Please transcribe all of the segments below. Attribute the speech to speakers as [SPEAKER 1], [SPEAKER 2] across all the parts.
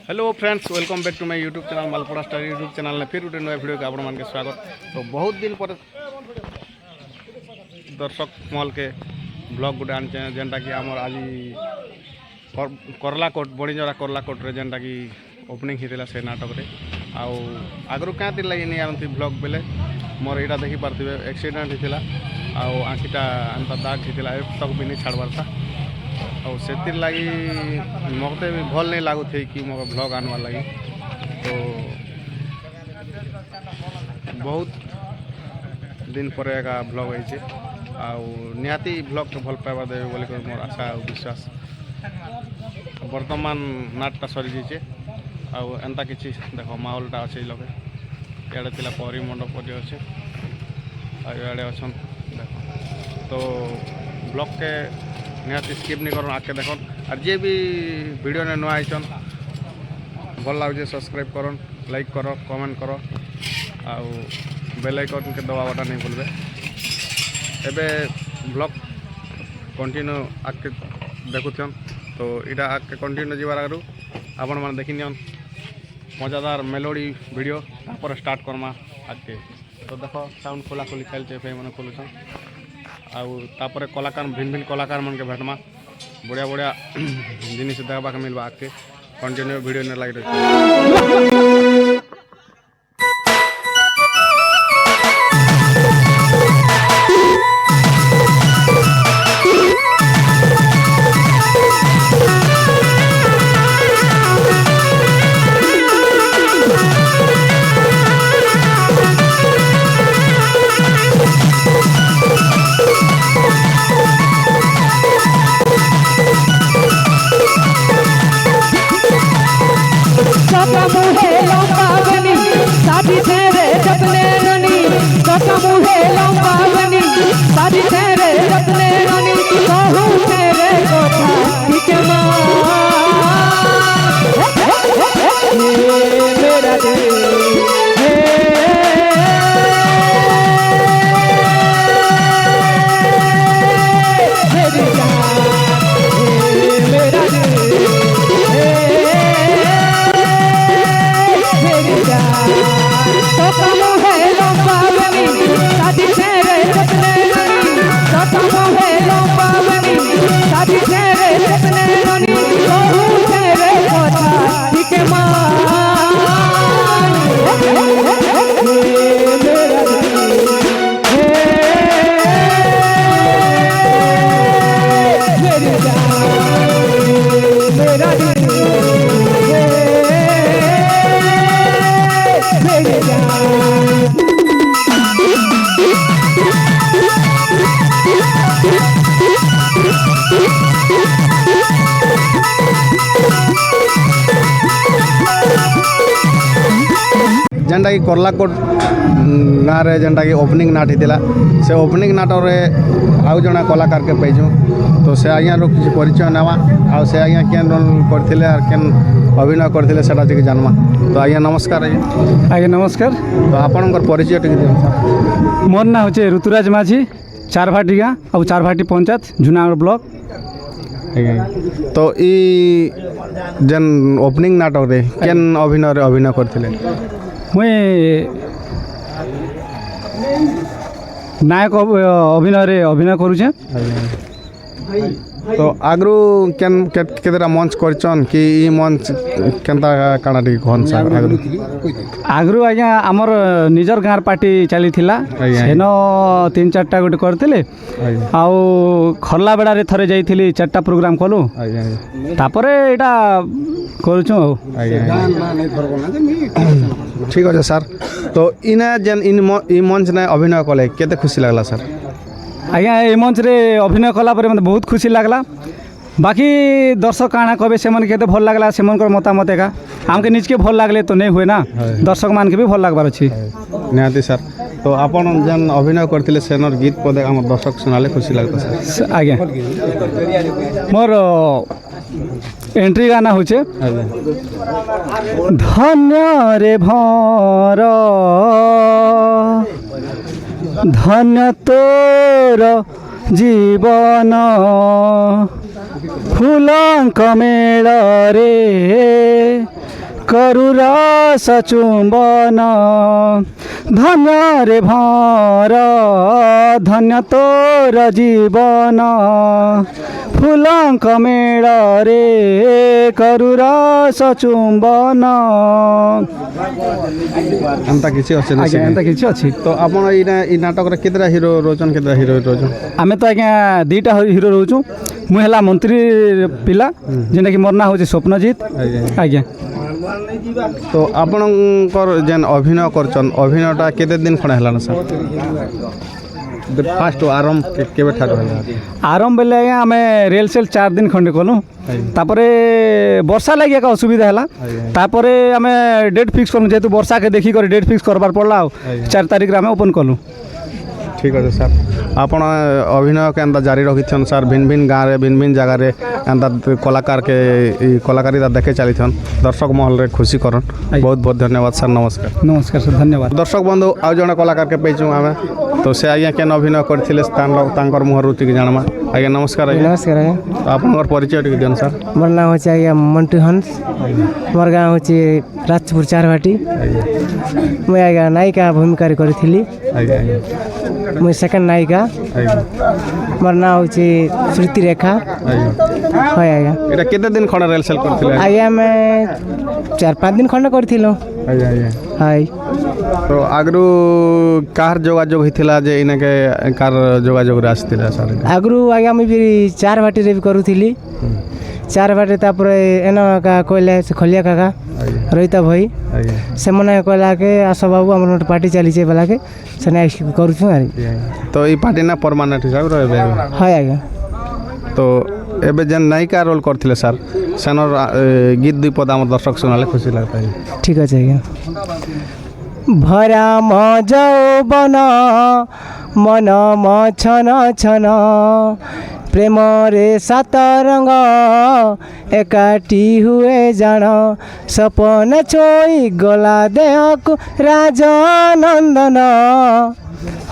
[SPEAKER 1] Hello friends, welcome back to my YouTube channel Malpada star YouTube channel ने फिर गोटे नया वीडियो के आपण के स्वागत। तो बहुत दिन पर दर्शक मल के ब्लॉग गोटे आने जेनटा कि आमर आज करलाकोट बणीजरा करलाकोट रे जेनटा कि ओपनिंग होता से नाटक रे आगु क्या लगे नहीं आनती ब्लॉग बेले मोर यहाँ देखी पारे एक्सीडेंट होता आँखिटा एंता दाग होता तक भी नहीं छाड़बार था और से लगी मते भी भल नहीं लगुथ कि मो ब्लॉग आनवार लगी। तो बहुत दिन पर एक ब्लॉग होइछे निहाती ब्लॉग के भल पाइबा देवे बोलिक मोर आशा और विश्वास। वर्तमान नाटटा सरी जाइए एंता किसी देख माहौलटा अच्छे लगे इे थी परी मंडप अच्छे आड़े अच्छा देख। तो ब्लॉग के निहाती स्किप नहीं कर आके देख और जे भी वीडियो ने नुआ आईचन भल लगे सब्सक्राइब कर लाइक कर कमेंट कर बेल आइकन के दबावाटा नहीं भूलबे। एबे ब्लॉग कंटिन्यू आके देखुन तो इटा आके कंटिन्यू जीवार आगु आपण मैंने देखी नियन मजादार मेलोडी वीडियो तापर स्टार्ट करमा आके। तो देख साउंड खोला खोली चलते पे मैंने खोलुछन आउे कलाकार भिन्न भिन्न कलाकार मन के भेटमा बढ़िया बढ़िया जिनिस देखा मिलवा आके कंटिन्यू वीडियो ने लगी रही। जेनटा कि करलाकोट गाँव में जेनटा कि ओपनिंग नाट होता से ओपनिंग नाटर आउ जड़े कलाकार के पाइछुँ। तो से आज्ञा किसी परिचय नेवा आ से आज्ञा केन रोल करते केन अभिनय करते जानमा। तो आज्ञा नमस्कार।
[SPEAKER 2] आज्ञा नमस्कार।
[SPEAKER 1] तो आपणकर परिचय टी दिखाँ।
[SPEAKER 2] मोर ना होचे ऋतुराज माझी चारभाटी गाँ और चारभाटी पंचायत जूनागढ़ ब्लॉक।
[SPEAKER 1] तो ई जेन ओपनिंग नाटक रे केन अभिनय करते
[SPEAKER 2] मुई नायक अभिनय करुचे।
[SPEAKER 1] तो आगु केन केतेटा मंच करचन कि ई मंच केनता काना टी कहन सा
[SPEAKER 2] आगु आज्ञा आमर निजर गाँव पार्टी चली सेन 3-4टा गोटे करते आउ खरला बेड़ा रे थरे जाइथिली 4टा प्रोग्राम कलु तापर एटा करूछु।
[SPEAKER 1] ठीक अच्छे सर। तो इना जेन इ मंच ने अभिनय कले केते खुशी लगला सर?
[SPEAKER 2] आज्ञा ये मंच रे अभिनय कला पर मत बहुत खुशी लगला। बाकी दर्शक काना कहे से मन केते भल लगला से मन मतामत एका आमके निजके भल लगले तो नहीं हुए ना दर्शक मान के भी भल लगबार अछि
[SPEAKER 1] निहाती सर। तो आपण जेन अभिनय करथिले सेनर गीत पद हम दर्शक सुनाले खुशी लगता सर।
[SPEAKER 2] आज्ञा मोर एंट्री गाना होचे धन्य रे भर धन्य तोर जीवन फूलंक मेल रे करु रस चुंबन धन्य रे भर धन्य तोर जीवन फूलंक मेल रे करु रस चुंबन
[SPEAKER 1] एंता किसी अच्छे
[SPEAKER 2] आज्ञा एंता किछि अछि
[SPEAKER 1] तो आपण ई नाटक रे केतरा हीरो रोजन केतरा हीरो रोजन
[SPEAKER 2] आमे तो आज्ञा दुईटा हीरो रोचु मु हला मंत्री पिला जेना कि मोर ना होचे स्वप्नजीत आज्ञा
[SPEAKER 1] तो आपणकर जेन अभिनय करछन अभिनयटा केते दिन खणा हला सर फास्ट आरंभ केबे ठारो हला
[SPEAKER 2] आरंभ बेले आज्ञा आमे रेल सेल 4 दिन खंडे कलु तापरे वर्षा लगी एक असुविधा हला तापरे आमे डेट फिक्स करनु जेतु वर्षा के देखि कर डेट फिक्स करबार पड़ला 4 तारिख रे आमे ओपन कलु
[SPEAKER 1] ठीक है सर आपण अभिनय के एंता जारी रखिछन सर भिन्न भिन्न गाँव रे भिन्न भिन्न जगह रे एंता कलाकार के कलाकारिता देखे चलीछन दर्शक महल रे खुशी करन बहुत बहुत धन्यवाद सर नमस्कार
[SPEAKER 2] नमस्कार सर धन्यवाद
[SPEAKER 1] दर्शक बंधु आउ जने कलाकार के पेचु आमे तो से आज्ञा केन अभिनय करथिले स्थान तांकर मुहर रुचि के जानमा आज्ञा नमस्कार
[SPEAKER 3] नमस्कार आज्ञा
[SPEAKER 1] तो आपनकर परिचय टिक देन सर
[SPEAKER 3] मोर नाम होचे आज्ञा मंटू हंस मोर गाँव होचे राजपुर चारभाटी मैं आज्ञा नायिका भूमिका करथिली
[SPEAKER 1] आज्ञा
[SPEAKER 3] मुझे सेकंड नायिका मोर नाम होचे श्रुति रेखा हाय आज्ञा
[SPEAKER 1] एटा केते दिन खणा रेल सेल करथिले
[SPEAKER 3] आज्ञा मैं 4-5 दिन खंड करथिलो
[SPEAKER 1] आज्ञा
[SPEAKER 3] हाय
[SPEAKER 1] तो आगरू कार जोगाजोग हिथिला जे इने के कार जोगाजोग रे आस्थिला सर
[SPEAKER 3] आगरू आज्ञा मैं फिर चारभाटी रे भी करूथिली चारभाटी तापरे एनो का कहले से खलिया काका रहिता भाई से मने कहला के आस बाबू हमर पार्टी चली छे बला के सने करू छु आरी
[SPEAKER 1] तो ई पार्टी ना परमानेंट हिसाब रहबे
[SPEAKER 3] हाय आज्ञा
[SPEAKER 1] तो एबे जेन नायिका रोल करथिले सर सेनर गीत दुई पद हमर दर्शक सुनाले खुशी लगता है
[SPEAKER 3] ठीक है आज्ञा भरा म जौवन मन म छन छन प्रेम रे सात रंग एकाठी हुए जान सपन छोई गला देहक राजनंदन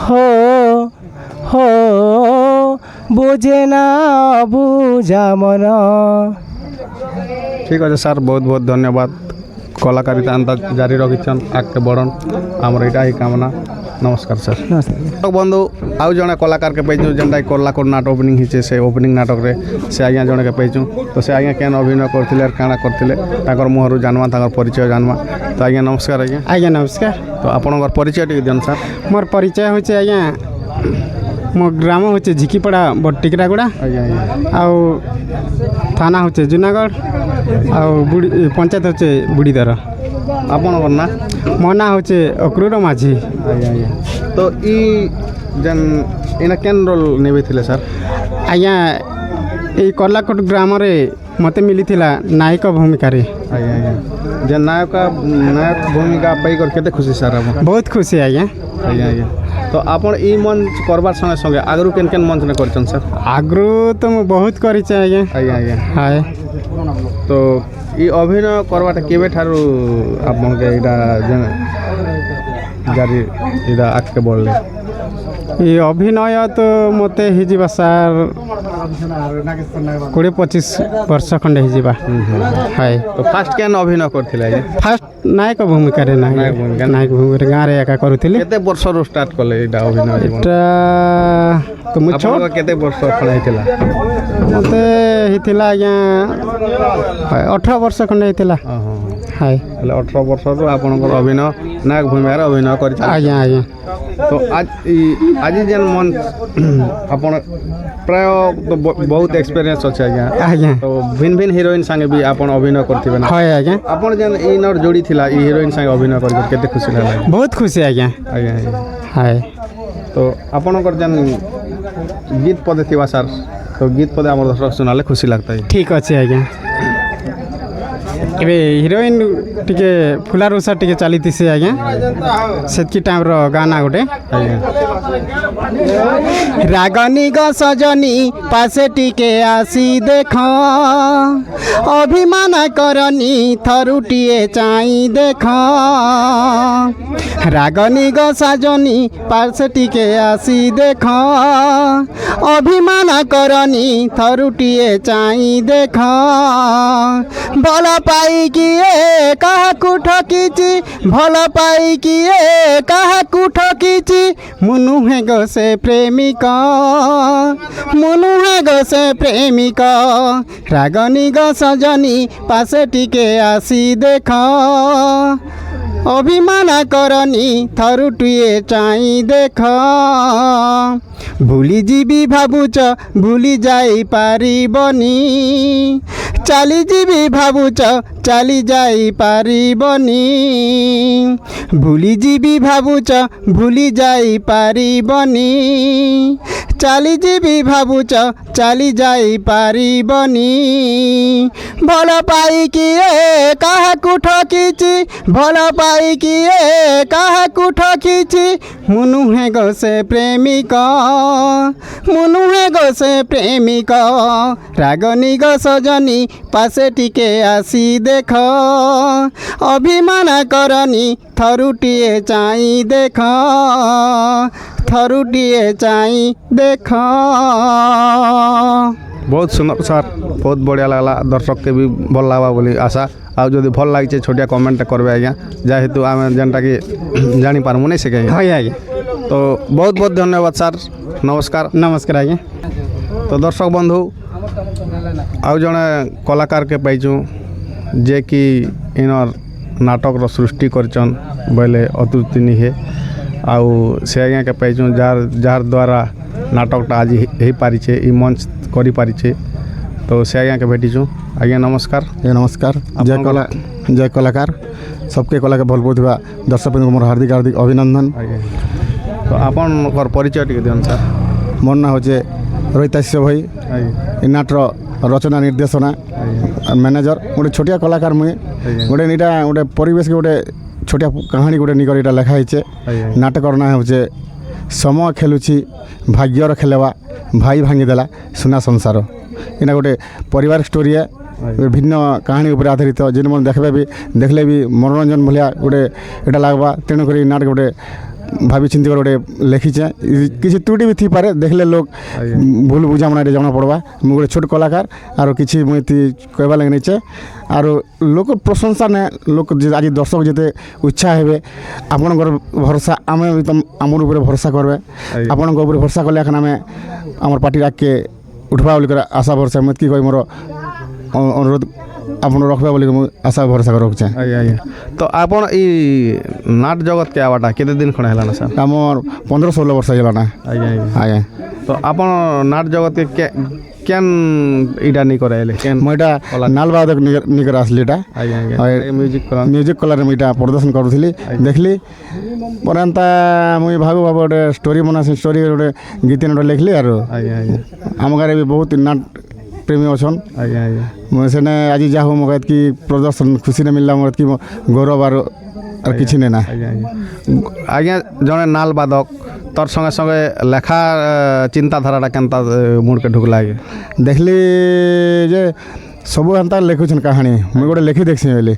[SPEAKER 3] हो हो बुझे ना बुझा मन
[SPEAKER 1] ठीक है सर बहुत बहुत धन्यवाद कलाकारिता अंता जारी रखिछन आगे बढ़न आमर एटा ही कामना नमस्कार सर
[SPEAKER 3] नमस्कार
[SPEAKER 1] बंधु आउ जने कलाकार के पैजु जेनटा कोल्लाकोट नाटक ओपनिंग हिचे से ओपनिंग नाटक रे से आज्ञा जने के पैजु तो से आज्ञा केन अभिनय करथिले काना करथिले ताकर मुहरु जानवा ताकर परिचय जानवा तो आज्ञा नमस्कार आज्ञा
[SPEAKER 3] नमस्कार
[SPEAKER 1] तो आपनकर परिचय टिक देन सर
[SPEAKER 3] मोर परिचय होचे आज्ञा मो ग्राम होचे झिकीपड़ा बट्टिकरागुड़ा
[SPEAKER 1] आज्ञा
[SPEAKER 3] आउ थाना होचे जूनागढ़ आउ पंचायत होचे बुड़ीदर
[SPEAKER 1] आपनकर ना
[SPEAKER 3] मो ना होचे अक्रूर माझी
[SPEAKER 1] आज्ञा तो ई जन इना केन रोल नेबेथिले सर
[SPEAKER 3] आज्ञा ये कोल्लाकोट ग्राम रे मते मिली थिला नायक भूमिका रे
[SPEAKER 1] आज्ञा जे नायक भूमिका पाई कर केते खुशी सर आप
[SPEAKER 3] बहुत खुशी आज्ञा
[SPEAKER 1] आज्ञा तो आपण ई मंच करबार संगे संगे आगरू केन केन मंच ने करछन सर
[SPEAKER 3] आगरू तो मैं बहुत करिছে आज्ञा
[SPEAKER 1] आज्ञा
[SPEAKER 3] हाय
[SPEAKER 1] तो ई अभिनय करबाटा केबे ठारू आपन के इडा जारी इडा आके बोलले
[SPEAKER 3] ये अभिनय तो मते हिजिबा सार 20-25 वर्ष खंडे हिजिबा हाय
[SPEAKER 1] तो फास्ट केन अभिनय करथिले आज्ञा
[SPEAKER 3] फास्ट नायक भूमिका रे नायक भूमिका गाँ रे एका करूथिली
[SPEAKER 1] केते वर्ष रो स्टार्ट करले इडा अभिनय जीवन
[SPEAKER 3] एटा तो मु छोट
[SPEAKER 1] आपन केते वर्ष खणा हितला
[SPEAKER 3] मते हिथिला आज्ञा 18 वर्ष खंडे हिथिला हाय
[SPEAKER 1] એટલે 18 वर्षରୁ ଆପଣଙ୍କର ଅଭିନୟ ନାୟକ ଭୂମିକାରେ ଅଭିନୟ କରିଛନ୍ତି
[SPEAKER 3] ଆଜ୍ଞା ଆଜ୍ଞା
[SPEAKER 1] ତ ଆଜି ଯେନ୍ ମନ୍ ଆପଣ ପ୍ରାୟ ବହୁତ ଏକ୍ସପିରିଏନ୍ସ ଅଛି ଆଜ୍ଞା
[SPEAKER 3] ଆଜ୍ଞା
[SPEAKER 1] ତ ଭିନ୍ନ ଭିନ୍ନ ହିରୋଇନ୍ ସାଙ୍ଗେ ବି ଆପଣ ଅଭିନୟ କରିଥିବେ ନା
[SPEAKER 3] হয় ଆଜ୍ଞା
[SPEAKER 1] ଆପଣ ଯେନ୍ ଇନର ଯୋଡ଼ି ଥିଲା ଇ ହିରୋଇନ୍ ସାଙ୍ଗେ ଅଭିନୟ କରି କେତେ ଖୁସି ଲାଗିଲା
[SPEAKER 3] ବହୁତ ଖୁସି ଆଜ୍ଞା
[SPEAKER 1] ଆଜ୍ଞା ଆଜ୍ଞା
[SPEAKER 3] ହାय
[SPEAKER 1] ତ ଆପଣଙ୍କର ଯେନ୍ ଗୀତ ପଦେ ଥିବା ସାର୍ ତ ଗୀତ ପଦେ ଆମର ଦର୍ଶକ ଶୁଣାଲେ ଖୁସି ଲାଗତା
[SPEAKER 3] ଠିକ୍ ଅଛି ଆଜ୍ଞା ଏବେ ହିରୋଇନ୍ ଟିକେ ଫୁଲାରୁଷା ଟିକେ ଚାଲିଥିସି ଆଜ୍ଞା ସେତିକି ଟାଇମ୍ର ଗାନା ଗୋଟେ ରାଗନି ଗ ସଜନି ପାଶେ ଟିକେ ଆସି ଦେଖ ଅଭିମାନ କରନି ଥରୁଟିଏ ଚାହିଁ ଦେଖ ରାଗନି ଗ ସଜନି ପାଶେ ଟିକେ ଆସି ଦେଖ ଅଭିମାନ କରନି ଥରୁଟିଏ ଚାହିଁ ଦେଖ ଭଲ ପାଇ
[SPEAKER 4] पाई किए काहाकू ठकिची भल पाई किए काहाकू ठकिची मुनुहे गो से प्रेमिक मुनुहे गो से प्रेमिक रागनी गो सजनी पासे टिके आसी देख अभिमान करनी थरुटिए चाई देख भूली जीवी भावुच भूली जाई पारिबनी चाली जीवी भावुच चाली जाई पारिबनी भूली जीवी भावुच भूली जाई पारिबनी चाली जीवी भावुच चाली जाई पारिबनी भल पाई किए काहाकू ठकिची भल पाई किए काहाकू ठकिची मुनुहे गो से प्रेमिक मुनुहे गो से प्रेमिक रागनी गो सजनी पासे टिके आसी देख अभिमान करनी थरुटिए चाई देख थरुटिए चाई देख।
[SPEAKER 1] बहुत सुंदर सर बहुत बढ़िया लगला दर्शक के भी भल लगवा बोली आशा आ जदि भल लगे छोटिया कमेंट करबे आज्ञा जेहेतु आम जेनटा कि जानी पारमु नहीं सके
[SPEAKER 4] हाँ आज्ञा
[SPEAKER 1] तो बहुत बहुत धन्यवाद सर नमस्कार
[SPEAKER 4] नमस्कार आज्ञा।
[SPEAKER 1] तो दर्शक बंधु आउ जड़े कलाकार के पाइचु जे कि इनर नाटक सृष्टि करचन बोले अतुल निहे आउ से आज्ञा के पाइचु जार द्वारा नाटकटा आज हो पारिछे ई मंच करि पारिछे तो से आज्ञा के भेटिचु आज्ञा नमस्कार।
[SPEAKER 5] नमस्कार जय कलाकार सबके कला के भल पाउथिबा दर्शक मोर हार्दिक हार्दिक अभिनंदन।
[SPEAKER 1] तो आपन परिचय टिके दियन सर।
[SPEAKER 5] मोर ना होचे रोहिताश्य भाई इ नाटर रचना निर्देशना मैनेजर गोटे छोटिया कलाकार मुई गोटे नीटा गोटे परिवेश के गोटे छोटिया कहानी गोटे निकर इटा लिखा है नाटकर ना होचे समय खेलुची भाग्यर खेलवा भाई भांगीदेला सुना संसार इना गोटे परिवार स्टोरी है भिन्न कहानी उपर आधारित जिन मन देखले भी मनोरंजन भाया गोटे इटा लगवा तेणुक नाटक गोटे भावी चिंती गोटे लिखीचे किसी त्रुटि भी थी पारे देखले लोग भूल बुझामणा जना पड़वा मुझे गोटे छोट कलाकार आरो किसी मुझे कहवा लगे नहीं आरो लोक प्रशंसा ने लोक आज दर्शक जिते उत्साह हे आपण भरोसा आम आमर ऊपर भरोसा करबे आपण ऊपर भरोसा कले आम आम पार्टी आगे उठवा बोलिक आशा भरोसा मत कि कही मोर अनुरोध आपन रखबा बोली मुझे आशा भरोसा कर
[SPEAKER 1] आज्ञा। तो आपन ई नाट जगत के आवाटा केते दिन खण हैला ना सर?
[SPEAKER 5] आमर 15-16 वर्ष हैला ना। आज्ञा
[SPEAKER 1] तो आपन नाट जगत के केन इटा नहीं कराइले केन
[SPEAKER 5] मोटा नालबादक निकर आसलीटा म्यूजिक कलर में इटा प्रदर्शन करूथली देखली परंता मुई भाबू गोटे स्टोरी बना स्टोरी गोटे गीत नोट लिखली आरो आम गारे भी बहुत नाट प्रेमी अच्छन सेने आज जा हो मगत की प्रदर्शन खुशी ने मिलला मगत की गौरव आर किसी ने ना।
[SPEAKER 1] आज्ञा जड़े नाल बादक तोर संगे संगे लेखा चिंताधारा केनता मुड़ के ढुकला
[SPEAKER 5] देखली जे सब एंता लिखुन कहानी मुझे गोटे लिखी देखसी बोली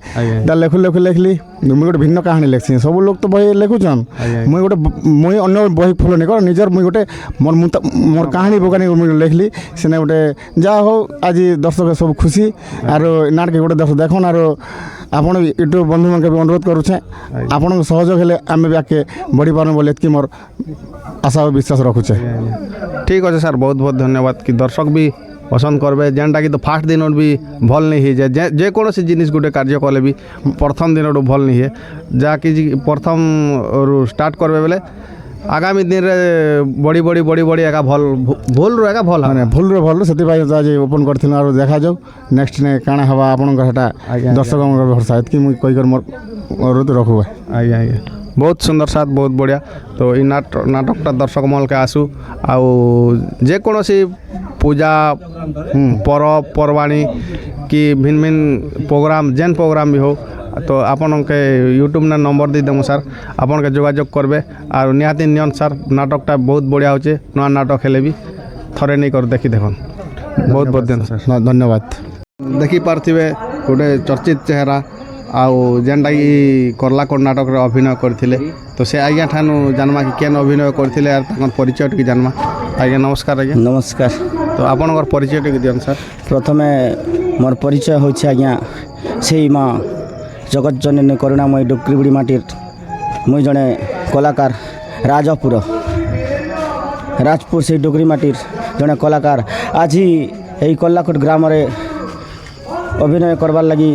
[SPEAKER 5] लेखु लेखु लिखली मुझे गोटे भिन्न कहानी लिखसी सब लोग तो बही लिखुन मुझे गोटे मुझे अन्य बही फॉलो नहीं कर निजर मुझे गोटे मोर कहानी बोकानी मुझे लिखली सेने गोटे जा हो आज दर्शक सब खुशी आरो नाटक गोटे दर्शक देखन आरो आपण यूट्यूब बंधु मन के अनुरोध करुचे आपण सहयोग हेले आमे भी आके बढ़ी पारन बोले कि मोर आशा और विश्वास रखुचे।
[SPEAKER 1] ठीक अच्छे सर बहुत बहुत धन्यवाद कि दर्शक भी पसंद करबे जेनटा कि तो फास्ट दिन भी भल नहीं है जे कौन सी जिनिस गोटे कार्य कले भी प्रथम दिन भल नहीं है जहाँकि प्रथम स्टार्ट करबे बेले आगामी दिन रे बड़ी बड़ी बड़ी बड़ी एका भल भूल रो एका भल
[SPEAKER 5] माने भूल रो भल सेति भाई आज ओपन करथिन और देखा जाऊ नेक्स्ट ने काना हवा आपन हेटा दर्शक भरोसा कि मुई कहि कर मोर अनुरोध रखबे।
[SPEAKER 1] आज्ञा आज्ञा बहुत सुंदर साथ बहुत बढ़िया। तो ये नाटकटा दर्शक मल के आसू आउ जेकोसी पूजा परब पर्वाणी कि भिन्न भिन्न प्रोग्राम जेन प्रोग्राम भी हो तो आपन के यूट्यूब ने नंबर दे देमु सर आपन के जोगाजोग करबे और निहाती नियन सर नाटकटा बहुत बढ़िया होचे नया नाटक हेले भी थरे नहीं कर देखी देखन बहुत बहुत दिन सर
[SPEAKER 5] धन्यवाद।
[SPEAKER 1] देखी पार्थिबे गोटे चर्चित चेहरा आउ जेनटा कि करला कोड नाटक रे अभिनय करथिले तो से आज्ञा ठानु जानमा कि केन अभिनय करथिले आर तकर परिचय टिक जानमा। आज्ञा नमस्कार। आज्ञा
[SPEAKER 4] नमस्कार।
[SPEAKER 1] तो आपनकर परिचय टिक दियन सर।
[SPEAKER 4] प्रथमे मोर परिचय होछि आज्ञा
[SPEAKER 6] সেই মা জগৎজননী করুণাময়ী ডুকরিବୁଡ଼ି মাটির মুই জনে কলাকার রাজপুর সেই ডুগরি মাটির জনে কলাকার আজি এই কল্লাকোট গ্রামরে অভিনয় করবার লাগি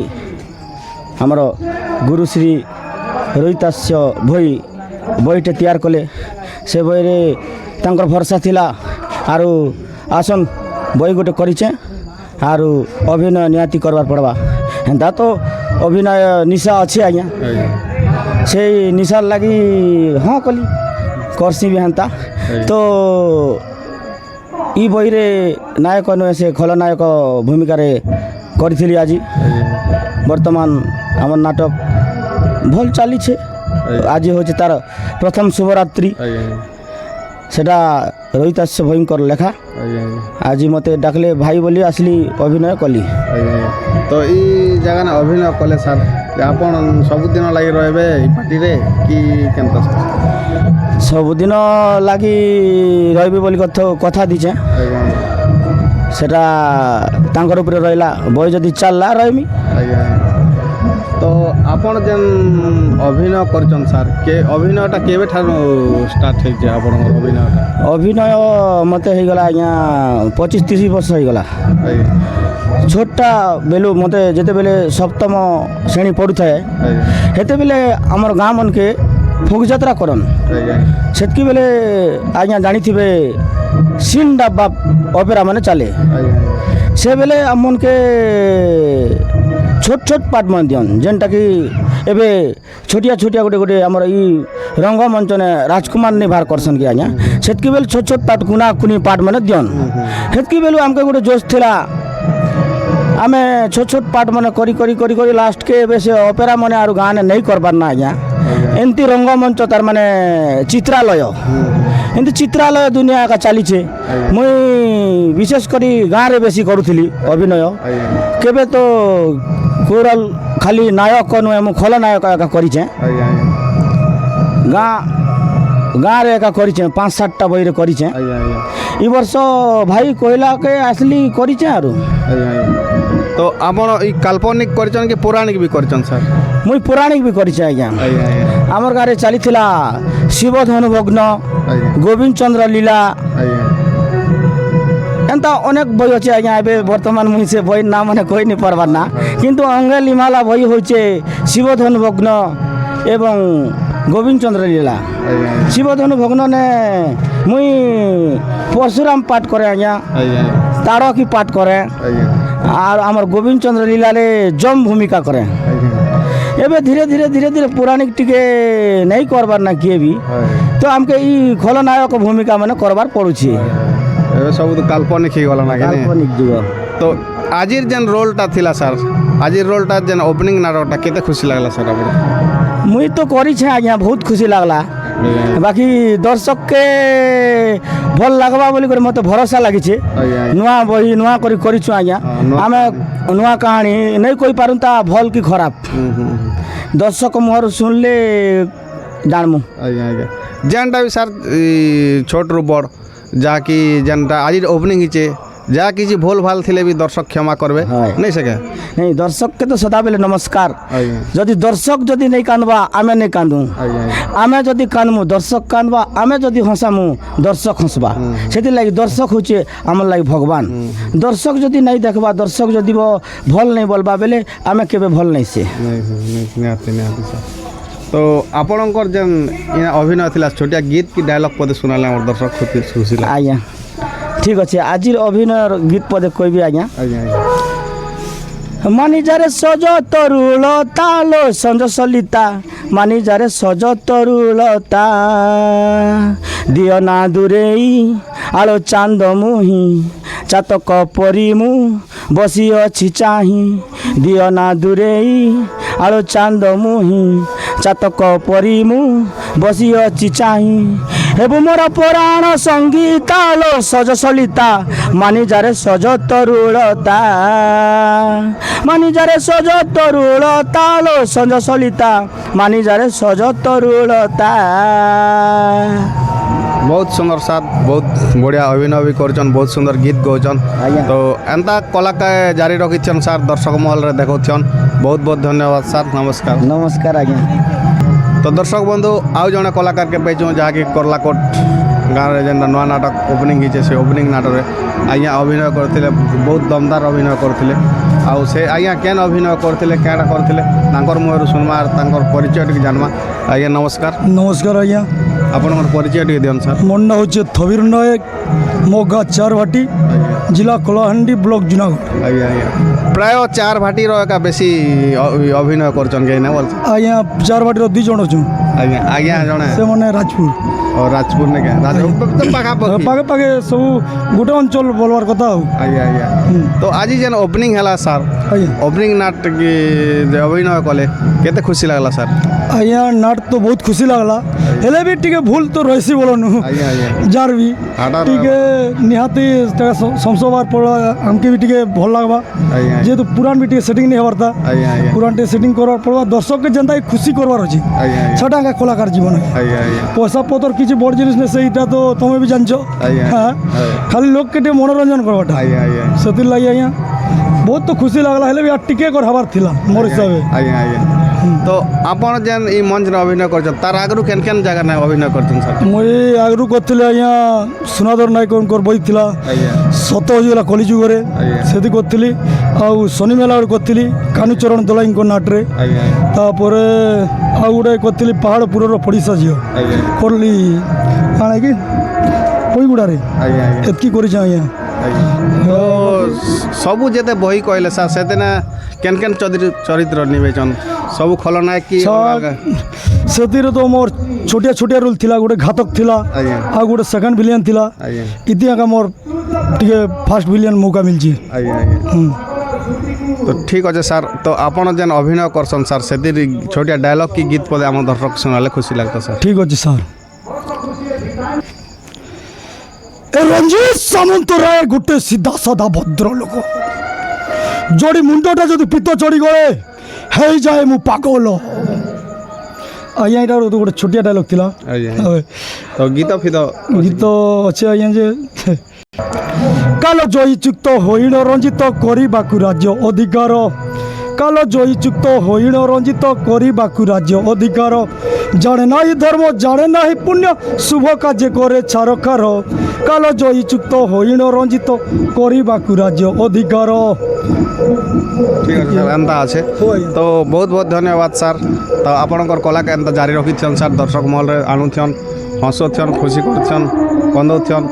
[SPEAKER 6] আমার গুরুশ্রী রোহিতাস্য ভই বইটে তৈয়ার কলে সে বইরে তাঙ্কর ভরসা थिला आरु आसन बई गोटे करिचे आरु अभिनय निहाती करबार पड़वा हेन्ता तो अभिनय निशा अच्छे आज्ञा से निशार लगी हाँ कली करसी भी हेन्ता तो ई बही रे नायक नुहे से खलनायक भूमिका रे करी आज वर्तमान आम नाटक भल चली आज हूँ तार प्रथम शुभरात्रि सेटा रोहितास्य भयंकर लेखा आज मते डाकले भाई बोली आसली अभिनय कली
[SPEAKER 1] तो ई जगह ना अभिनय कले सर आपन सबुदिन लगी रहे पार्टी रे कि केनता
[SPEAKER 6] सबुदिन लगी रही बोली कथा दीचे सेटा तांकर ऊपर रहिला बय जदी चलला रहिमी
[SPEAKER 1] तो आपन जेन अभिनय करछन सर के अभिनयटा केबे ठारो स्टार्ट हे जे आपन अभिनयटा
[SPEAKER 6] अभिनय मते हे गला आज्ञा 25-30 वर्ष हे गला छोटा बेलू मते जेते बेले सप्तम श्रेणी पढ़ु थाए हेते बेले हमर गाँ मन के फोक यात्रा करन सेतकी बेले आज्ञा जानी थिबे सीन डब्बा ऑपेरा माने चले से बेले हम मन के छोट छोट पार्ट मन दियन जेनटा कि एबे छोटिया छोटिया गोटे गोटे हमर ई रंगमंच ने राजकुमार ने बाहर करसन कि आज्ञा सेतकी बेले छोट छोट पार्ट कुना कुनी पार्ट माने दियन हेतकी बेलू हमके गोटे जोश थिला आमे छोट छोट पार्ट माने करी करी करी करी लास्ट के एबे से ऑपेरा माने आरु गाँ ने नहीं कर पारना आज्ञा एमती रंगमंच तार माने चित्रालय एमती चित्रालय दुनिया का चली मुई विशेष करी गाँ रे बेसी करूथली अभिनय केबे तो कोरल खाली नायक नुहे मु खलनायक एका करिछे गाँ रे एका करिछे 5-7टा बही रे करिछे ई वर्ष भाई कहला के आसली करिछे आरु
[SPEAKER 1] तो आपण ई काल्पनिक करछन कि पौराणिक भी करछन सर
[SPEAKER 6] मुई पौराणिक भी करिछे आज्ञा हमर गाँ रे चली थिला शिवधनु भग्न गोविंद चंद्र लीला एंता अनेक बही अच्छे आज्ञा एबे वर्तमान मुई से बही ना माने कोई नहीं पारबार ना किंतु अंगे लिमाला बही होचे शिवधनु भग्न एवं गोविंद चंद्र लीला शिवधनु भग्न ने मुई परशुराम पाठ करे आज्ञा तारकी पाठ करे और आमर गोविंद चंद्र लीला रे जम भूमिका करे एबे धीरे धीरे धीरे धीरे पौराणिक टिके नहीं करबार ना किए भी तो हमके ई खलनायक भूमिका माने करबार पड़ुछि
[SPEAKER 1] एबे सब तो काल्पनिक ही गला ना
[SPEAKER 6] काल्पनिक जुग
[SPEAKER 1] तो आजिर जेन रोलटा थिला सर आजिर रोलटा जेन ओपनिंग नाटकटा केते खुशी लागला सर आपन
[SPEAKER 6] मुई तो करी छे आज्ञा बहुत खुशी लागला बाकी दर्शक के भल लागबा बोली कर मते भरोसा लागि छे नुआ बही नुआ करी करिछु आज्ञा आमे नुआ कहानी नहीं कोई पारुंता भल की खराब दर्शक मोहर सुनले जानमु
[SPEAKER 1] जेनटा भी सर छोट रु बड़ जाकि जेनटा आज ओपनिंग हिचे जा किसी भूल भाल थिले भी दर्शक क्षमा करबे नहीं सके
[SPEAKER 6] नहीं दर्शक के तो सदा बेले नमस्कार जदि दर्शक जदि नहीं कांदबा आमे नहीं कांदू आमे जदि कांदमु दर्शक कांदबा आमे जदि हंसामु दर्शक हंसबा सेति लागि दर्शक होचे हमर लागि भगवान दर्शक जदि नहीं देखबा दर्शक जदि भल नहीं बोलबा बेले आमे केबे भल नहीं से
[SPEAKER 1] नहीं तो आपणकर जेन अभिनय थिला छोटिया गीत की डायलॉग पदे सुनाले हमर दर्शक खुशी ला
[SPEAKER 6] आज्ञा ठीक अच्छे आज अभिनय गीत पदे कोई भी आज्ञा मानिजारे सज तरुल तालो संज सलिता मानिजारे सज तरुलता दिय ना दूरेई आलो चांद मुही चातक परी मु बसी अछि चाही दिय ना दूरेई आलो चांद मुही चातक परी मु बसी अछि चाही हेबु मोर पुराण संगीता लो सज सलिता मानिजारे सज तरुलता मानिजारे सज तरुलता लो सज सलिता मानिजारे सज तरुलता
[SPEAKER 1] बहुत सुंदर साथ बहुत बढ़िया अभिनय भी करछन बहुत सुंदर गीत गाउछन तो एंता कलाकार जारी रखिछन सर दर्शक महल रे देखौछन बहुत बहुत धन्यवाद सर नमस्कार
[SPEAKER 6] नमस्कार आज्ञा
[SPEAKER 1] तो दर्शक बंधु आउ जने कलाकार के पाइछो जहाँकि करलाकोट गाँव रे जेन नवा नाटक ओपनिंग हिचे से ओपनिंग नाटक रे आज्ञा अभिनय करथिले बहुत दमदार अभिनय करथिले आउ से आज्ञा केन अभिनय करथिले केडा करथिले तांकर मुहर सुनमा तांकर परिचय टिक जानवा आज्ञा नमस्कार
[SPEAKER 7] नमस्कार आज्ञा
[SPEAKER 1] आपनकर परिचय टिक दियन सर
[SPEAKER 7] मोर ना होचे थबीर नायक मो गाँ चार भाटी जिला कलाहांडी ब्लॉक जूनागढ़
[SPEAKER 1] आज्ञा आज्ञा प्राय चार भाटी रो का बेसी अभिनय करछन के ना बोल
[SPEAKER 7] आज्ञा चार भाटी रो 2 जण छु
[SPEAKER 1] आज्ञा आज्ञा जणे
[SPEAKER 7] से माने राजपुर
[SPEAKER 1] और राजपुर ने क्या राजपुर तो पाखा
[SPEAKER 7] पागे पागे सब गोटे अंचल बोलवार कथा हो
[SPEAKER 1] आज्ञा आज्ञा तो आज जेन ओपनिंग हला सर
[SPEAKER 7] आज्ञा
[SPEAKER 1] ओपनिंग नाटक की जे अभिनय कले केते खुशी लागला सर
[SPEAKER 7] आज्ञा नाट तो बहुत खुशी लागला हेले भी टिके भूल तो रहसी बोलनु
[SPEAKER 1] आज्ञा आज्ञा
[SPEAKER 7] जार भी
[SPEAKER 1] हाडा
[SPEAKER 7] टिके निहाती संसोबार पड़ा हमके भी टिके भल लागबा
[SPEAKER 1] आज्ञा
[SPEAKER 7] जे तो पुरान भी टिके सेटिंग नहीं हवरता
[SPEAKER 1] आज्ञा आज्ञा
[SPEAKER 7] पुरान टे सेटिंग करवार पड़वा दर्शक के जनता खुशी करवार अछि
[SPEAKER 1] आज्ञा
[SPEAKER 7] छटा का कलाकार जीवन है
[SPEAKER 1] आज्ञा आज्ञा
[SPEAKER 7] पैसा पतर किसी बड़ जिनिस ने ସେଇଟା तो तुम भी जानछ
[SPEAKER 1] आज्ञा
[SPEAKER 7] खाली लोग के मनोरंजन करवाटा
[SPEAKER 1] आज्ञा आज्ञा
[SPEAKER 7] से लगे आज्ञा बहुत तो खुशी लगला हेले भी टिके कर हबार थिला मोर हिसाब
[SPEAKER 1] आज्ञा आज्ञा तो आपण जेन ई मंच रे अभिनय करछन तार आगरु केन केन जगह ने अभिनय करछन सर
[SPEAKER 7] मुई आगरू करथिले आज्ञा सुनाधर नायक उनकर बई थिला
[SPEAKER 1] आज्ञा
[SPEAKER 7] सत होइला कलिजुगरे
[SPEAKER 1] आज्ञा
[SPEAKER 7] सेति करथिली आ शनि मेला करथिली कानुचरण दलाई को नाट रे
[SPEAKER 1] आज्ञा
[SPEAKER 7] तापरे आ गुडे करथिली पहाड़पुर रो पड़िसा जियो
[SPEAKER 1] आज्ञा
[SPEAKER 7] करली काणे कि पईगुडा रे
[SPEAKER 1] आज्ञा आज्ञा
[SPEAKER 7] एतकी करिछ आज्ञा
[SPEAKER 1] तो सबू जेते बही कहले सर सेते ना केन केन चरित्र निवेचन सब खलनायक की
[SPEAKER 7] ସେଥିରେ ତ ମୋର ଛୋଟିଆ ଛୋଟିଆ ରୋଲ୍ ଥିଲା ଗୋଟେ ଘାତକ ଥିଲା
[SPEAKER 1] ଆଜ୍ଞା
[SPEAKER 7] ଆଉ ଗୋଟେ ସେକେଣ୍ଡ ଭିଲିଆନ୍ ଥିଲା
[SPEAKER 1] ଆଜ୍ଞା
[SPEAKER 7] ଇତି ଆକା ମୋର ଟିକେ ଫାଷ୍ଟ ଭିଲିଆନ୍ ମौका ମିଳିଛି
[SPEAKER 1] आज्ञा आज्ञा तो ठीक अच्छे सर तो आपण जेन अभिनय करसन सर से छोटिया डायलॉग की गीत पदे आम दर्शक सुनाले खुशी लगता सर
[SPEAKER 7] ଠିକ୍ ଅଛି ସାର୍ ଏ ରଞ୍ଜିତ ସାମନ୍ତରାୟ ଗୋଟେ ସିଧା ସାଧା ଭଦ୍ର ଲୋକ ଯୋଡ଼ି ମୁଣ୍ଡଟା ଯଦି ପିତ ଚଢ଼ିଗଲେ ହେଇଯାଏ ମୁଁ ପାଗଳ ଆଜ୍ଞା ଏଇଟା ଗୋଟେ ଛୋଟିଆ ଡାଇଲଗ୍ ଥିଲା
[SPEAKER 1] आज्ञा तो गीत फित
[SPEAKER 7] ଗୀତ ଅଛି ଆଜ୍ଞା ଯେ କାଲ ଜୟୀଯୁକ୍ତ ହୋଇଣ ରଞ୍ଜିତ କରିବାକୁ ରାଜ୍ୟ ଅଧିକାର କାଲ ଜୟୀଯୁକ୍ତ ହୋଇଣ ରଞ୍ଜିତ କରିବାକୁ ରାଜ୍ୟ ଅଧିକାର ଜାଣେ ନାହିଁ ଧର୍ମ ଜାଣେ ନାହିଁ ପୁଣ୍ୟ ଶୁଭ କାର୍ଯ୍ୟ କରେ ଛାରକାର କାଲ ଜୟୀଯୁକ୍ତ ହୋଇଣ ରଞ୍ଜିତ କରିବାକୁ ରାଜ୍ୟ ଅଧିକାର
[SPEAKER 1] ठीक अच्छे सर एंता अच्छे तो बहुत बहुत धन्यवाद सर तो आपणकर कला के एंता जारी रखिछन सर दर्शक महल रे आनुछन हसुछन खुशी करछन कंदौछन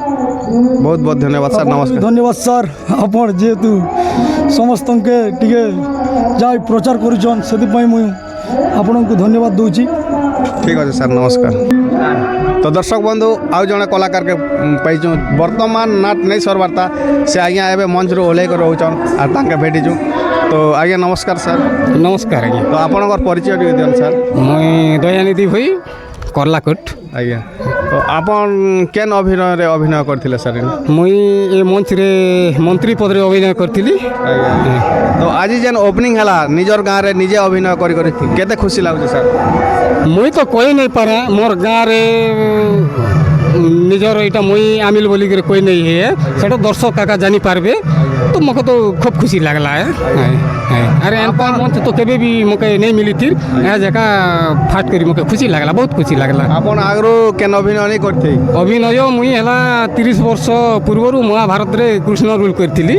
[SPEAKER 1] बहुत बहुत धन्यवाद सर नमस्कार
[SPEAKER 7] धन्यवाद सार आपण जेहेतु समस्त के टिके जा प्रचार करुछन सेति मुई आपनको धन्यवाद दूची
[SPEAKER 1] ठीक अच्छे सर नमस्कार तो दर्शक बंधु आउ जने कलाकार के पाइछु वर्तमान नाट नहीं सरवार्ता से आज्ञा एबे मंच रो ओले कर रहउछन आ तांके भेटिछु तो आज्ञा नमस्कार सर
[SPEAKER 2] नमस्कार आज्ञा
[SPEAKER 1] तो आपणकर परिचय टिके दियन सर
[SPEAKER 2] मुई दयानिधि भई करलाकोट
[SPEAKER 1] आज्ञा तो आपण केन अभिनय रे अभिनय करथिले सर
[SPEAKER 2] मुई ए मंच रे मंत्री पद रे अभिनय करथिली
[SPEAKER 1] आज्ञा तो आज जेन ओपनिंग हला निजर गाँव रे निजे अभिनय करी केते खुशी लागुछ सर
[SPEAKER 2] मुई तो कहि नहीं पारे मोर गाँव रे निजर इटा मुई आमिल बोली करे कोई नहीं है सेटा दर्शक काका जानी पारबे तो मको तो खूब खुशी लागला है अरे एनपा मंच तो केबे भी मके नहीं मिली थी ए जगह फाट करी मके खुशी लागला बहुत खुशी लागला
[SPEAKER 1] आपण आगरो केन अभिनय नहीं करथि
[SPEAKER 2] अभिनय मुई हला 30 वर्ष पूर्वरु महाभारत रे कृष्ण रोल करथिली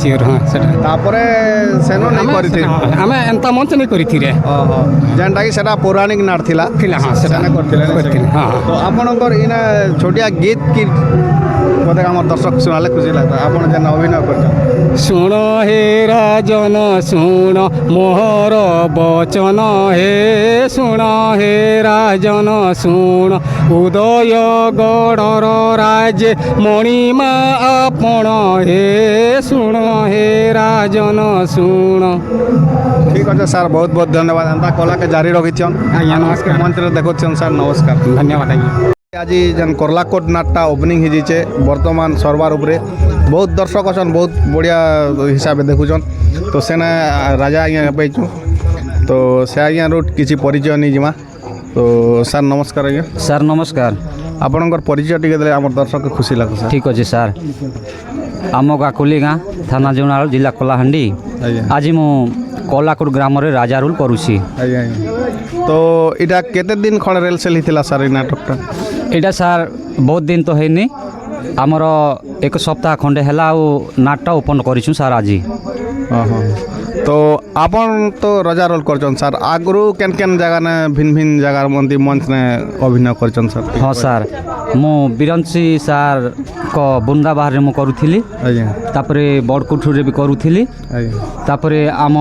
[SPEAKER 2] सियर हां सेटा
[SPEAKER 1] तापरे सेनो नहीं करथि
[SPEAKER 2] हमें एंता मंच नहीं करिथि रे
[SPEAKER 1] ओहो जेनटा कि सेटा पौराणिक नाट थिला
[SPEAKER 2] हां सेटा
[SPEAKER 1] करथिले
[SPEAKER 2] हां
[SPEAKER 1] तो आपणकर इना छोटिया गीत की पदे हमर दर्शक सुनाले खुशी लागता आपण जेन अभिनय करछन
[SPEAKER 2] सुन हे राजन सुन मोहर बचन हे सुन हे राजन सुन उदय गणर राज्य मणिमा आपण हे सुन हे राजन सुन
[SPEAKER 1] ठीक अच्छे सर बहुत बहुत धन्यवाद एंता कला के जारी रखिछन
[SPEAKER 2] आज्ञा नमस्कार
[SPEAKER 1] मंच रे देखछन सर नमस्कार
[SPEAKER 2] धन्यवाद आज्ञा
[SPEAKER 1] आज जेन करलाकोट नाटटा ओपनिंग हिजिचे वर्तमान सरवार उपरे बहुत दर्शक अछन बहुत बढ़िया हिसाब देखुछन तो सेना राजा आज्ञा पाइछु तो से आज्ञा रोड किसी परिचय नहीं जिमा तो सर नमस्कार आज्ञा
[SPEAKER 8] सर नमस्कार
[SPEAKER 1] ଆପଣଙ୍କର ପରିଚୟ ଟିକେ ଦେଲେ ଆମର ଦର୍ଶକ ଖୁସି ଲାଗୁ ସାର୍।
[SPEAKER 2] ଠିକ୍ ଅଛି ସାର୍। ଆମ ଗାକୁଲି ଗାଁ ଥାନା ଜୁଣାଳ ଜିଲ୍ଲା କଳାହାଣ୍ଡି।
[SPEAKER 1] ଆଜ୍ଞା
[SPEAKER 2] ଆଜି ମୁଁ କଲାକୁଟ ଗ୍ରାମରେ ରାଜା ରୋଲ୍ କରୁଛି।
[SPEAKER 1] ଆଜ୍ଞା ଆଜ୍ଞା। ତ ଏଇଟା କେତେ ଦିନ ଖଣ୍ଡେ ରେଲସେଲ୍ ହେଇଥିଲା ସାର୍ ଏଇ ନାଟକଟା?
[SPEAKER 2] ଏଇଟା ସାର୍ ବହୁତ ଦିନ ତ ହେଇନି, ଆମର ଏକ ସପ୍ତାହ ଖଣ୍ଡେ ହେଲା ଆଉ ନାଟଟା ଓପନ୍ କରିଛୁ ସାର୍ ଆଜି।
[SPEAKER 1] ହଁ ହଁ। ତ ଆପଣ ତ ରଜା ରୋଲ୍ କରୁଛନ୍ ସାର୍, ଆଗରୁ କେନ୍ କେନ୍ ଜାଗାନେ ଭିନ୍ନ ଭିନ୍ନ ଜାଗାର ମନ୍ତି ମଞ୍ଚନେ ଅଭିନୟ କରିଛନ୍ ସାର୍?
[SPEAKER 2] ହଁ ସାର୍, ମୁଁ ବିରଞ୍ଚି ସାର୍ଙ୍କ ବୁନ୍ଦା ବାହାରେ ମୁଁ କରୁଥିଲି,
[SPEAKER 1] ଆଜ୍ଞା
[SPEAKER 2] ତାପରେ ବଡ଼କୁଠୁରେ ବି କରୁଥିଲି,
[SPEAKER 1] ଆଜ୍ଞା
[SPEAKER 2] ତାପରେ ଆମ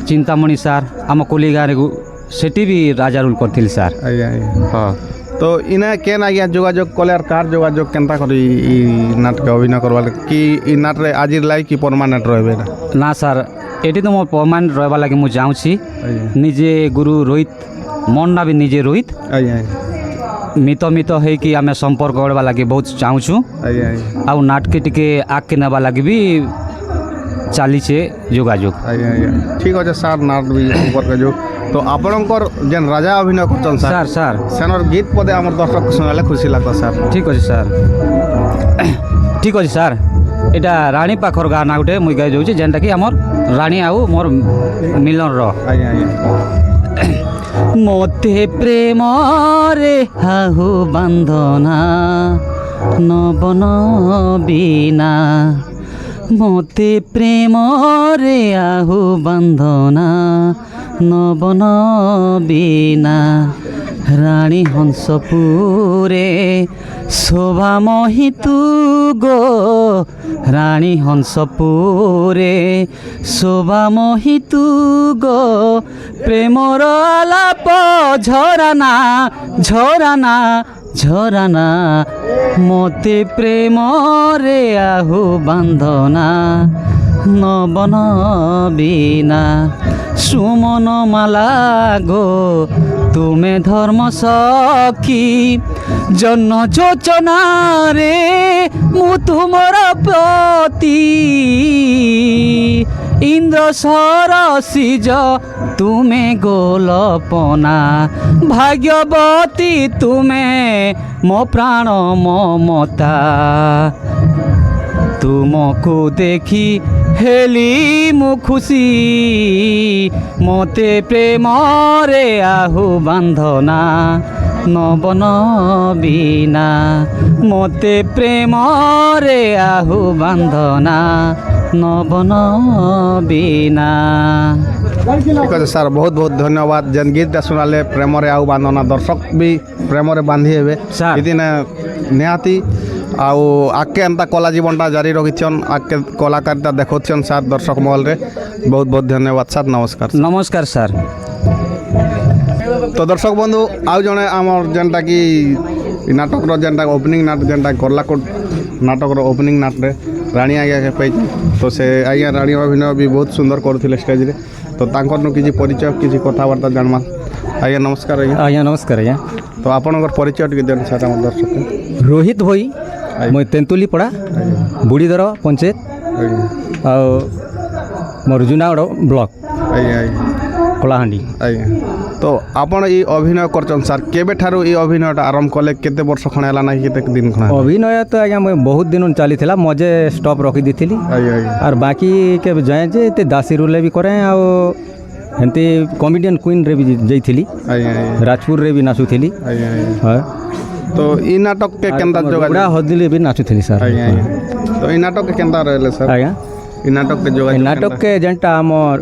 [SPEAKER 2] ଚିନ୍ତାମଣି ସାର୍ ଆମ କୋଲି ଗାଁରେ ସେଠି ବି ରାଜା ରୋଲ୍ କରିଥିଲି ସାର୍।
[SPEAKER 1] ଆଜ୍ଞା ଆଜ୍ଞା।
[SPEAKER 2] ହଁ।
[SPEAKER 1] তো ইনা কেন আজ্ঞা যোগাযোগ কলে আর কার যোগাযোগ কেনতা করি ই নাটকে অভিনয় করবার কি ই নাটরে আজির লাই কি পরমানেন্ট রহবে না?
[SPEAKER 2] না ସାର୍, ଏଠି ତ ମୋ ପରମାନେଣ୍ଟ ରହିବା ଲାଗି ମୁଁ ଚାହୁଁଛି।
[SPEAKER 1] ଆଜ୍ଞା
[SPEAKER 2] ନିଜେ ଗୁରୁ ରୋହିତ ମନଟା ବି ନିଜେ ରୋହିତ
[SPEAKER 1] ଆଜ୍ଞା ଆଜ୍ଞା
[SPEAKER 2] ମିତ ହେଇକି ଆମେ ସମ୍ପର୍କ କରିବା ଲାଗି ବହୁତ ଚାହୁଁଛୁ।
[SPEAKER 1] ଆଜ୍ଞା ଆଜ୍ଞା
[SPEAKER 2] ଆଉ ନାଟକେ ଟିକେ ଆଗକେ ନେବା ଲାଗି ବି ଚାଲିଛେ ଯୋଗାଯୋଗ।
[SPEAKER 1] ଆଜ୍ଞା ଆଜ୍ଞା ঠিক আছে ସାର୍ ନାଟ ବି সম্পর্ক যোগ তো ଆପଣଙ୍କର ଯେନ୍ ରାଜା ଅଭିନୟ କରୁଛନ୍ ସାର୍
[SPEAKER 2] ସାର୍ ସାର୍
[SPEAKER 1] ସେନର ଗୀତ ପଦେ ଆମର ଦର୍ଶକ ଶୁଣାଲେ ଖୁସି ଲାଗବ ସାର୍।
[SPEAKER 2] ଠିକ୍ ଅଛି ସାର୍। ଠିକ୍ ଅଛି ସାର୍, ଏଇଟା ରାଣୀ ପାଖର ଗାଁ ନା ଗୋଟେ ମୁଇଁ ଗାଇ ଯାଉଛି, ଯେନ୍ଟାକି ଆମର ରାଣୀ ଆଉ ମୋର ମିଲନର।
[SPEAKER 1] ଆଜ୍ଞା ଆଜ୍ଞା
[SPEAKER 2] ମୋତେ ପ୍ରେମରେ ହାହୁ ବାନ୍ଧନା ନବନ ବିନା, ମୋତେ ପ୍ରେମରେ ଆହୁ ବାନ୍ଧନା ନବନ ବିନା, ରାଣୀ ହଂସପୁରେ ଶୋଭା ମହିତୁ গো, রানী হংসপুরে শোভা মহিতু গো, প্রেমর আলাপ ঝরানা ঝরানা ঝরানা, মতে প্রেমরে আহু বান্ধনা নবন বিনা, সুমন মালা গো তুমি ধর্ম সখী, জন্ম যোচনারে মু তুমর প্রতি, ইন্দ্র সরসিজ তুমে গোলপনা, ভাগ্যবতী তুমে মো প্রাণ মমতা, তুমকু দেখি হেলি মু খুশি, মতে প্রেমরে আহু বান্ধনা নবন বিনা, মতে প্রেমরে আহু বান্ধনা নবন বিনা।
[SPEAKER 1] ঠিক আছে ସାର୍, ବହୁତ ବହୁତ ଧନ୍ୟବାଦ। ଯେନ୍ ଗୀତଟା ଶୁଣାଲେ ପ୍ରେମରେ ଆଉ ବାନ୍ଧନା, ଦର୍ଶକ ବି ପ୍ରେମରେ ବାନ୍ଧି ହେବେ
[SPEAKER 2] ସାର୍।
[SPEAKER 1] ଏଦିନ ନିହାତି ଆଉ ଆଗକେ ଏନ୍ତା କଲା ଜୀବନଟା ଜାରି ରଖିଛନ୍, ଆଗକେ କଳାକାରିତା ଦେଖଉଛନ୍ ସାର୍ ଦର୍ଶକ ମହଲରେ। ବହୁତ ବହୁତ ଧନ୍ୟବାଦ ସାର୍, ନମସ୍କାର।
[SPEAKER 2] নমস্কার স্যার।
[SPEAKER 1] তো দর্শক বন্ধু আউ জনে আমার যেনটা কি নাটকর যেনটা ওপেনিং নাট যেনটা কলাকোট নাটকর ওপেনিং নাটরে রানী আজ্ঞাকে পাইছি। তো সে আজ্ঞা রানী অভিনয় বি বহুত সুন্দর করুলে স্টেজরে। তো তাঁকর কিছু পরিচয় কিছু কথাবার্তা জানমা। আজ্ঞা নমস্কার আজ্ঞা।
[SPEAKER 2] আজ্ঞা নমস্কার আজ্ঞা।
[SPEAKER 1] তো আপনার পরিচয় টিকে দেন স্যার আমার দর্শক।
[SPEAKER 2] রোহিত ভই, মই তেନ୍ତୁଲି পড়া বুড়িদর পঞ্চায়েত ଆଉ ମୋର ଜୁନାଗଡ଼ ବ୍ଲକ
[SPEAKER 1] ଆଜ୍ଞା ଆଜ୍ଞା
[SPEAKER 2] କଳାହାଣ୍ଡି।
[SPEAKER 1] ଆଜ୍ଞା। ତ ଆପଣ ଏଇ ଅଭିନୟ କରୁଛନ୍ ସାର୍, କେବେଠାରୁ ଏଇ ଅଭିନୟଟା ଆରମ୍ଭ କଲେ? କେତେ ବର୍ଷ ଖଣ୍ଡେ ହେଲା ନା କେତେ ଦିନ ଖଣ୍ଡେ?
[SPEAKER 2] ଅଭିନୟ ତ ଆଜ୍ଞା ମୁଇଁ ବହୁତ ଦିନ ଚାଲିଥିଲା, ମଝେ ଷ୍ଟପ୍ ରଖିଦେଇଥିଲି।
[SPEAKER 1] ଆଜ୍ଞା ଆଜ୍ଞା
[SPEAKER 2] ଆର୍ ବାକି କେବେ ଯାଏଁ ଯେ ଏତେ ଦାସୀ ରୁଲେ ବି କରେ, ଆଉ ଏମିତି କମେଡ଼ିଆନ୍ କୁଇନ୍ରେ ବି ଯାଇଥିଲି,
[SPEAKER 1] ଆଜ୍ଞା ଆଜ୍ଞା
[SPEAKER 2] ରାଜପୁରରେ ବି ନାଚୁଥିଲି।
[SPEAKER 1] ଆଜ୍ଞା ଆଜ୍ଞା।
[SPEAKER 2] ହଁ,
[SPEAKER 1] ତ ଏଇ ନାଟକକେ କେନ୍ତା ଯୋଗାଯୋଗ?
[SPEAKER 2] ହଦିଲେ ବି ନାଚୁଥିଲି ସାର୍।
[SPEAKER 1] ଆଜ୍ଞା ଆଜ୍ଞା। ତ ଏଇ ନାଟକକେ କେନ୍ତା ରହିଲେ ସାର୍?
[SPEAKER 2] ଆଜ୍ଞା
[SPEAKER 1] ଏଇ ନାଟକକେ
[SPEAKER 2] ଏ
[SPEAKER 1] ଯୋଗାଯୋଗ
[SPEAKER 2] ନାଟକକେ ଯେନ୍ଟା ଆମର୍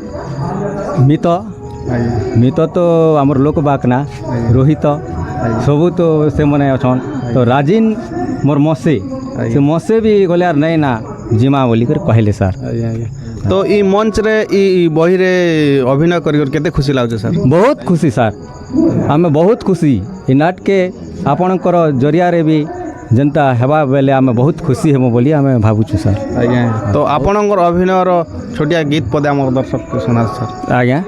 [SPEAKER 2] ମିତ
[SPEAKER 1] ଆଜ୍ଞା
[SPEAKER 2] ମିତ ତ ଆମର ଲୋକବାକ୍ ନା, ରୋହିତ ସବୁ ତ ସେମାନେ ଅଛନ୍। ତ ରାଜିନ୍ ମୋର୍ ମସେ, ସେ ମସେ ବି ଗଲେ ଆର୍ ନାଇଁ ନା ଜିମା ବୋଲିକରି କହିଲେ ସାର୍।
[SPEAKER 1] ଆଜ୍ଞା ଆଜ୍ଞା। ତ ଏଇ ମଞ୍ଚରେ ଏଇ ବହିରେ ଅଭିନୟ କରି କେତେ ଖୁସି ଲାଗୁଛି ସାର୍?
[SPEAKER 2] ବହୁତ ଖୁସି ସାର୍, ଆମେ ବହୁତ ଖୁସି। ଏ ନାଟକେ ଆପଣଙ୍କର ଜରିଆରେ ବି ଯେନ୍ତା ହେବା ବେଲେ ଆମେ ବହୁତ ଖୁସି ହେମୁ ବୋଲି ଆମେ ଭାବୁଛୁ ସାର୍।
[SPEAKER 1] ଆଜ୍ଞା। ତ ଆପଣଙ୍କର ଅଭିନୟର ଛୋଟିଆ ଗୀତ ପଦେ ଆମର ଦର୍ଶକକୁ ଶୁଣା ସାର୍।
[SPEAKER 2] ଆଜ୍ଞା,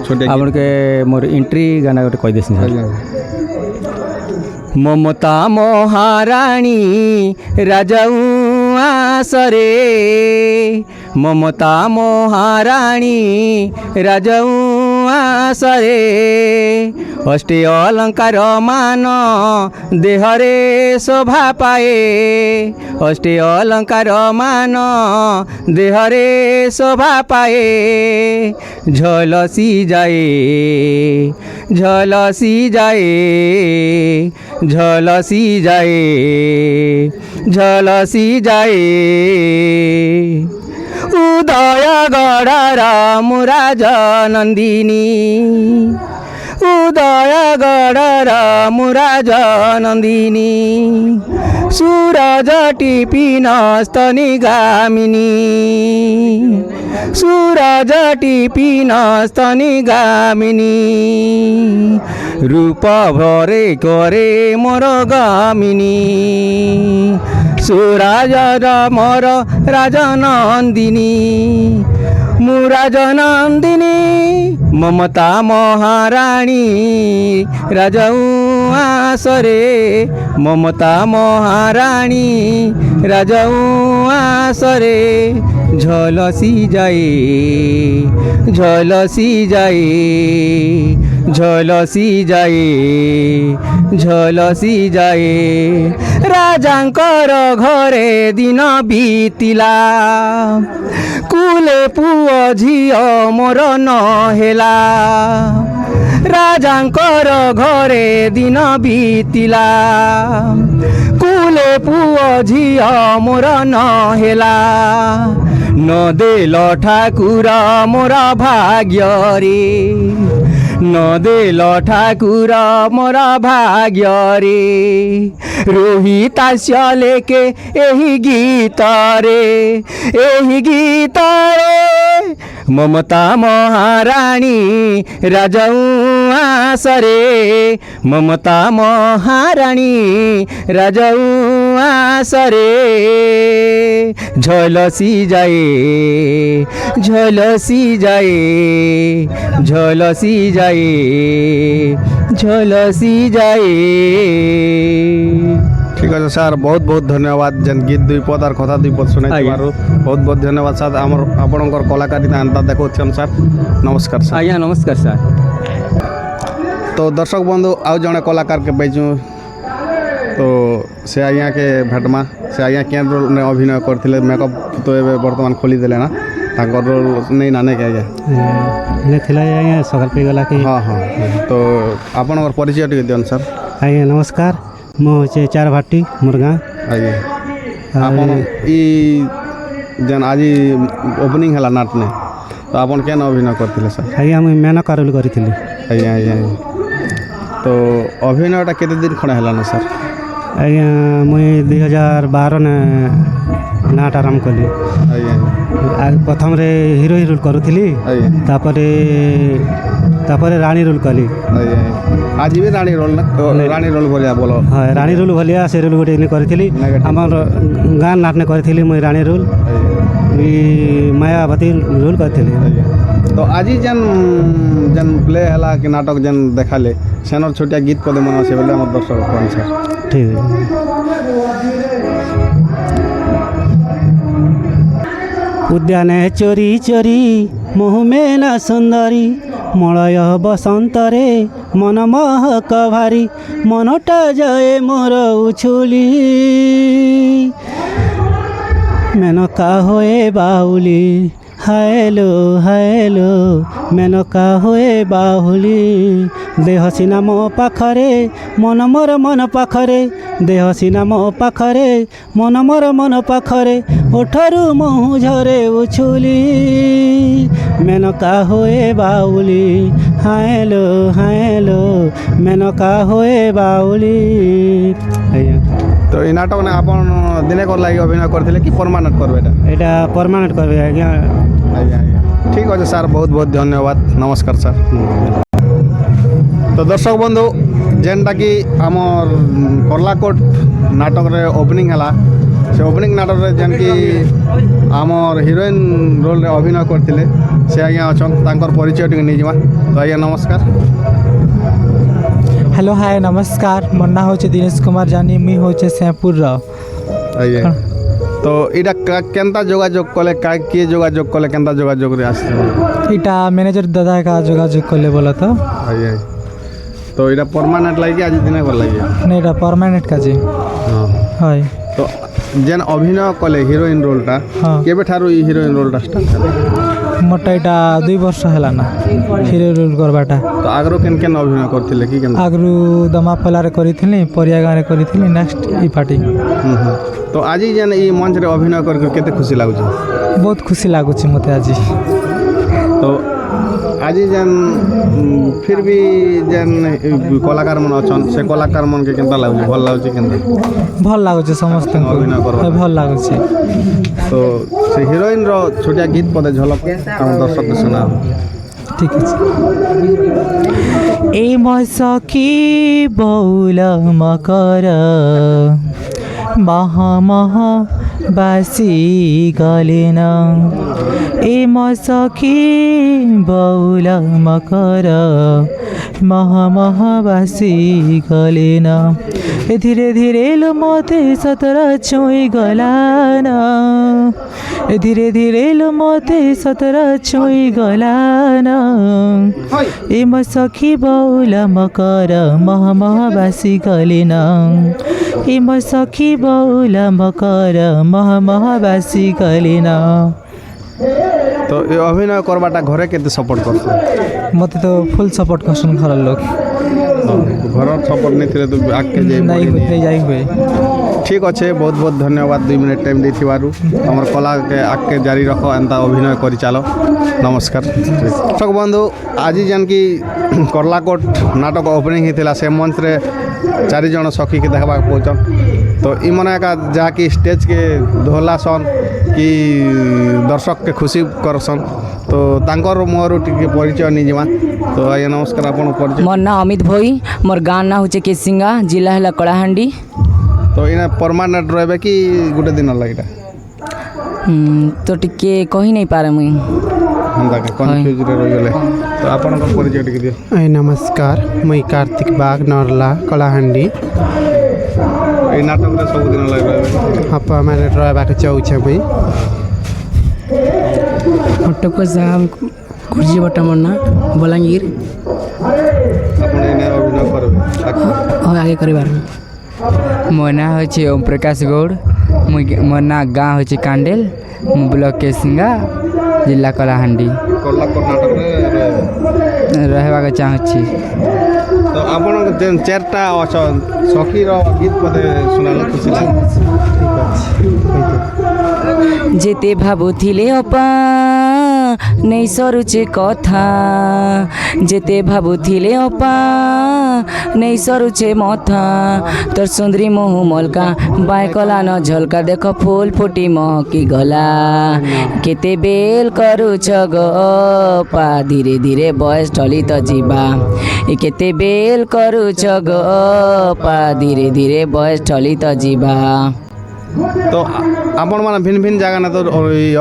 [SPEAKER 1] ଛୋଟିଆ ଗୀତ।
[SPEAKER 2] ଆପଣକେ ମୋର ଏଣ୍ଟ୍ରି ଗାନା ଗୋଟେ କହିଦେସି ସାର୍।
[SPEAKER 1] ଆଜ୍ଞା
[SPEAKER 2] মমতা মহারানী রাজাউ আসরে, মমতা মহারানী রাজাউ
[SPEAKER 4] आसरे अष्टे अलंकार मान देहरे शोभा पाए अष्टे अलंकार मान देहरे शोभा पाए झलसी जाए झलसी जाए झलसी जाए झलसी जाए उदय गढ़र मुराज नंदिनी उदय गढ़र मुराज नंदिनी सूरज टिपिन स्तनी गामिनी सूरज टिपिन स्तनी गामिनी रूप भरे करे मोर गामिनी सूरज मोर राजनंदिनी मुराजनंदिनी ममता महाराणी राजऊ आसरे ममता महाराणी राजऊ आसरे झलसी जाए झलसी जाए झलसी जाए झलसी जाए राजांकर घरे दिन बीतिला कुले पुओ झिओ मोर न हेला राजांकर घरे दिन बीतिला कुले पुओ झिओ मोर न हेला न देल ठाकुर मोर भाग्य रे न देल ठाकुर मोर भाग्य रे रोहितास्य लेके एही गीत रे ममता महाराणी राजऊ आसरे ममता महाराणी राजऊ आसरे झलसी जाए झलसी जाए झलसी जाए झलसी जाए
[SPEAKER 1] ठीक अच्छे सर बहुत बहुत धन्यवाद जेन गीत दुई पद और कथा दुई पद शुणाई बहुत बहुत धन्यवाद सर आमर आपणकर कलाकारिता एंता देखुन सर नमस्कार सर
[SPEAKER 4] आज्ञा नमस्कार सर
[SPEAKER 1] तो दर्शक बंधु आउ जड़े कलाकार के बैचु तो से आज्ञा के भेटमा से आज्ञा क्या रोल ने अभिनय करते मेकअप तो ये बर्तमान खोली देले ना तांकर रोल नहीं नाने के
[SPEAKER 3] आज्ञा सकाल पे गला कि
[SPEAKER 1] हाँ हाँ तो आपणकर परिचय टे दियन सर
[SPEAKER 3] आज्ञा नमस्कार मुझे चार भाटी मुर्गा
[SPEAKER 1] आज्ञा आपन ई जन आज ओपनिंग है नाट ने तो आपन क्या अभिनय करते सर
[SPEAKER 3] आज्ञा मुझे मेनका रोल करी
[SPEAKER 1] आज्ञा आज्ञा तो अभिनयटा केते दिन खड़ा है सर
[SPEAKER 3] आज्ञा मुझे 2012 ने नाट आरंभ कली प्रथम रे हीरो रोल करूली तापरे रानी रोल कली
[SPEAKER 1] आज भी रानी रोल रानी रोल भलिया बोलो
[SPEAKER 3] हाँ रानी रोल भलिया से रोल गोटे करी आम गाँ नाट ने करी मुझे रानी रोल मायावती रोल करी
[SPEAKER 1] तो आज जेन जेन प्ले है कि नाटक जेन देखा ले सेनर छोटिया गीत पदे मन अच्छे बोले हमारे दर्शक कौन सर
[SPEAKER 3] ठीक है उद्याने चोरी चोरी मोहमेना सुंदरी मलय बसंतरे मन महक भारी मनटा जाए मोर उछुली मेनका होए बाउली हायलो हायलो मेनका होए बाहुली देह सिना मो पाखरे मन मोर मन पाखरे देह सिना मो पाखरे मन मोर मन पाखरे ओठरू महु झरे उछुली मेनका होए बाउली हायलो हायलो मेनका होए बाउली।
[SPEAKER 1] तो ये नाटक ने आपन दिने कर लगी अभिनय करते कि परमानेंट करबे
[SPEAKER 3] एटा परमानेंट करबे आज्ञा
[SPEAKER 1] आज्ञा आज्ञा ठीक अच्छे सर बहुत बहुत धन्यवाद नमस्कार सर। तो दर्शक बंधु जेनटा कि आमर कर्लाकोट नाटक रे ओपनिंग है से ओपनिंग नाटक रे जेन कि आमर हिरोइन रोल रे अभिनय करते से आज्ञा अच्छन तांकर परिचय टिके नहीं जिमा तो आज्ञा नमस्कार।
[SPEAKER 8] हेलो हाय नमस्कार मोर ना होचे दिनेश कुमार जानी मुई होचे सेपुर रा
[SPEAKER 1] आइए तो তো এটা কেনতা যোগাযোগ কলে কিয়ে যোগাযোগ কলে কেনতা যোগাযোগ রে আসছে
[SPEAKER 8] এটা ম্যানেজার দাদা का যোগাযোগ করলে বলো তো
[SPEAKER 1] তো এটা পার্মানেন্ট লাগি আজ দিনে কল লাগি
[SPEAKER 8] না এটা পার্মানেন্ট কাজে হয়
[SPEAKER 1] তো যেন অভিনয় কলে হিরোইন রোলটা কেবে ঠারু এই হিরোইন রোলটা স্টার্ট হলো
[SPEAKER 8] মোটা এটা 2 ବର୍ଷ ହେଲା না হিরো রোল করবাটা
[SPEAKER 1] তো আগরো কেন অভিনয় করছিলে কি কেন
[SPEAKER 8] আগରୁ দমাପଲାରେ କରିଥିଲି ପରିଆ ଗାଁରେ କରିଥିଲି ନେକ୍ସଟ এই পার্টি
[SPEAKER 1] তো আজি যেন এই মঞ্চরে অভিনয় করে কেতে খুশি লাগুছে
[SPEAKER 8] ବହୁତ ଖୁସି ଲାଗୁଛି ମୋତେ ଆଜି
[SPEAKER 1] তো আজি যেন ফির বি যেন কলাকার মন অছন সে কলাকার মনকে কেনতা লাগুছে ভাল লাগুছে কেনতা
[SPEAKER 8] ଭଲ ଲାଗୁଛି ସମସ୍ତଙ୍କୁ
[SPEAKER 1] ଅଭିନୟ କରିବା।
[SPEAKER 8] ଭଲ ଲାଗୁଛି
[SPEAKER 1] তো সে হিরোইন র ছোটিয়া গীত পদে ঝলক আমার দর্শক শোনা
[SPEAKER 8] ঠিক আছে এই মসকি বৌল মকর মহা মহা বাসি গলে না এই মসকি বৌল মকর মহা মহা বাসি গলে না ধীরে ধীরে লো মতে সতরা ছুঁই গলা না ধীরে ধীরে লো মতে সতরা ছুঁই গলা না এ মসখী বৌল মকর মহা মহা বাসি গলে না এ মসখী বৌল মকর মহা মহা বাসি গলে না
[SPEAKER 1] তো এই অভিনয় করবাটা ঘরে কেতে সাপোর্ট করছে
[SPEAKER 8] মতে তো ফুল সপোর্ট করছেন ঘরের লোক
[SPEAKER 1] ঘরর সাপোর্ট নিলে তো আগে যাই
[SPEAKER 8] নাই যাই হুয়ে
[SPEAKER 1] ঠিক আছে বহুত বহুত ধন্যবাদ 2 মিনিট টাইম ଦେଇଥିବାରୁ আমার কলাকে আগে জারি রাখো এন্তা অভিনয় করি চালো নমস্কার দর্শক বন্ধু আজি জানকি করলাকোট নাটক ওপেনিং হয়েছিল সে মঞ্চে 4 জন সখীকে দেখবা পৌঁছন তো ইমনে একা যাকি স্টেজকে ধোলাসন কি দর্শককে খুশি করসন তো তাঙ্কর মোহরু টিকে পরিচয় নিয়ে যাওয়া তো আজ্ঞা নমস্কার আপনার পরিচয়
[SPEAKER 9] मोर ना अमित भोई मोर गाँ ना हूँ केसिंगा जिला है कलाहांडी
[SPEAKER 1] तो इना परमानेंट रहे कि गोटे दिन लगे
[SPEAKER 9] तो टिके कही नहीं पारे मुई
[SPEAKER 1] हंदा के कन्फ्यूज रे रही गले तो आपन को परिचय टिके दियो
[SPEAKER 4] नमस्कार मुई कार्तिक बाग नरला कलाहांडी
[SPEAKER 1] ए नाटक रे सब दिन लगे
[SPEAKER 4] आप मैंने रहबाक चाहूँ मुई
[SPEAKER 3] ଅଟକ ସାହେବ କୁର୍ଜି ବଟା ମନା ବଲାଙ୍ଗୀର
[SPEAKER 1] अपन इने अभिनय करबे
[SPEAKER 3] ହଁ ଆଗେ କରିବାର
[SPEAKER 10] ମୋ ନାଁ ହେଉଛି ଓମ୍ ପ୍ରକାଶ ଗୌଡ଼ ମୋ ନାଁ ଗାଁ ହେଉଛି କାଣ୍ଡେଲ ମୁଁ ବ୍ଲକ କେସିଙ୍ଗା ଜିଲ୍ଲା କଳାହାଣ୍ଡି
[SPEAKER 1] कोला नाटक रे
[SPEAKER 10] ରହିବାକୁ ଚାହୁଁଛି
[SPEAKER 1] तो आपन जेन चारटा अछन सखी रो गीत पदे सुनाले खुशी लागे
[SPEAKER 9] जेते भाबुथिले अपा नहीं सरुचे कथा जेते भाबुथिले अपा नहीं सरुचे मथा तोर सुंदरी मुँह मलका बायकला न झलका देख फूल फुटी महकी गला केते बेल करुछ गपा धीरे धीरे बयस टली त जीवा केते बेल करुछ गपा धीरे धीरे बयस टली त जीवा
[SPEAKER 1] तो आपण माने भिन्न भिन्न जगह ना तो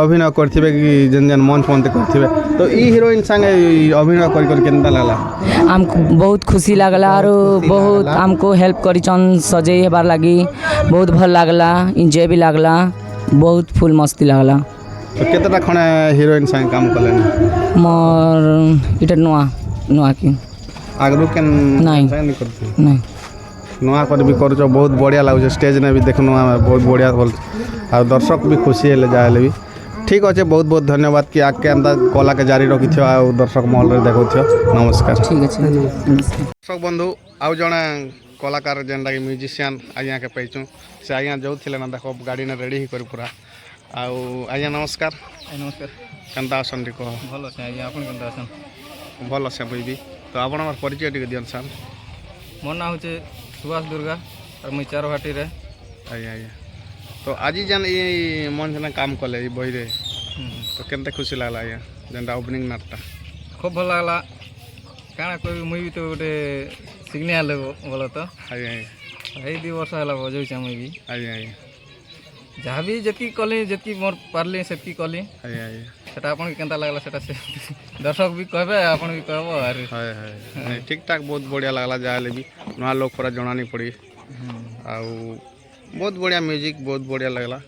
[SPEAKER 1] अभिनय करथिबे कि जन जन मंच मनते करथिबे तो ई हिरोइन संगे अभिनय कर केनता लागला
[SPEAKER 9] हमको बहुत खुशी लागला और बहुत हमको हेल्प करिछन सजे हेबार लागी बहुत भल लागला एंजॉय भी लागला बहुत फुल मस्ती लागला
[SPEAKER 1] तो केतटा खणे हिरोइन संगे काम करलेन
[SPEAKER 9] मोर इटा नुआ नुआ की
[SPEAKER 1] आगरु केन
[SPEAKER 9] नहीं।
[SPEAKER 1] नहीं करथि
[SPEAKER 9] नहीं
[SPEAKER 1] नुआ कर भी करछ बहुत बढ़िया लागछ स्टेज ने भी देखनु बहुत बढ़िया बोल आ दर्शक भी खुशी हेले जाले भी ठीक अच्छे बहुत बहुत धन्यवाद कि आके एंता कला के जारी रखि आ दर्शक महल रे देखौ नमस्कार
[SPEAKER 9] ठीक है
[SPEAKER 1] दर्शक बंधु आउ जने कलाकार जेनटा कि म्यूजिशियन आज्ञा के पैचु से आज्ञा जो थिले ना देखो गाड़ी ने रेडी ही कर पूरा आउ आज्ञा नमस्कार
[SPEAKER 11] नमस्कार
[SPEAKER 1] केनता आसन टिको
[SPEAKER 11] भल अच्छे आज्ञा आपन केनता आसन
[SPEAKER 1] भल से भी तो आपण हमर परिचय टिके दियन सान
[SPEAKER 11] मोर ना होचे सुभाष दुर्गा और मुई चारभाटी रे
[SPEAKER 1] आज्ञा आज्ञा तो आज जेन ये मंच ने काम कले ई बही रे तो केनता खुशी लागला आज्ञा जेनटा ओपनिंग नाटटा
[SPEAKER 11] खूब भल लागला काना कोई मुई भी तो गोटे सिग्निया लेबो बोलो तो
[SPEAKER 1] आज्ञा
[SPEAKER 11] एई 2 वर्ष होला बजौचा मुई भी
[SPEAKER 1] आज्ञा आज्ञा
[SPEAKER 11] जहाँ भी जतकी कली जतकी मोर पारली सेतकी कली
[SPEAKER 1] आज्ञा आज्ञा
[SPEAKER 11] सेटा आपन केनता लागला सेटा से दर्शक भी कहबे आपन भी कहबो अरे
[SPEAKER 1] हाय हाय ठीक ठाक बहुत बढ़िया लागला जाले भी नवा लोग पूरा जणानी पड़ी आउ बहुत बढ़िया म्यूजिक बहुत बढ़िया लगला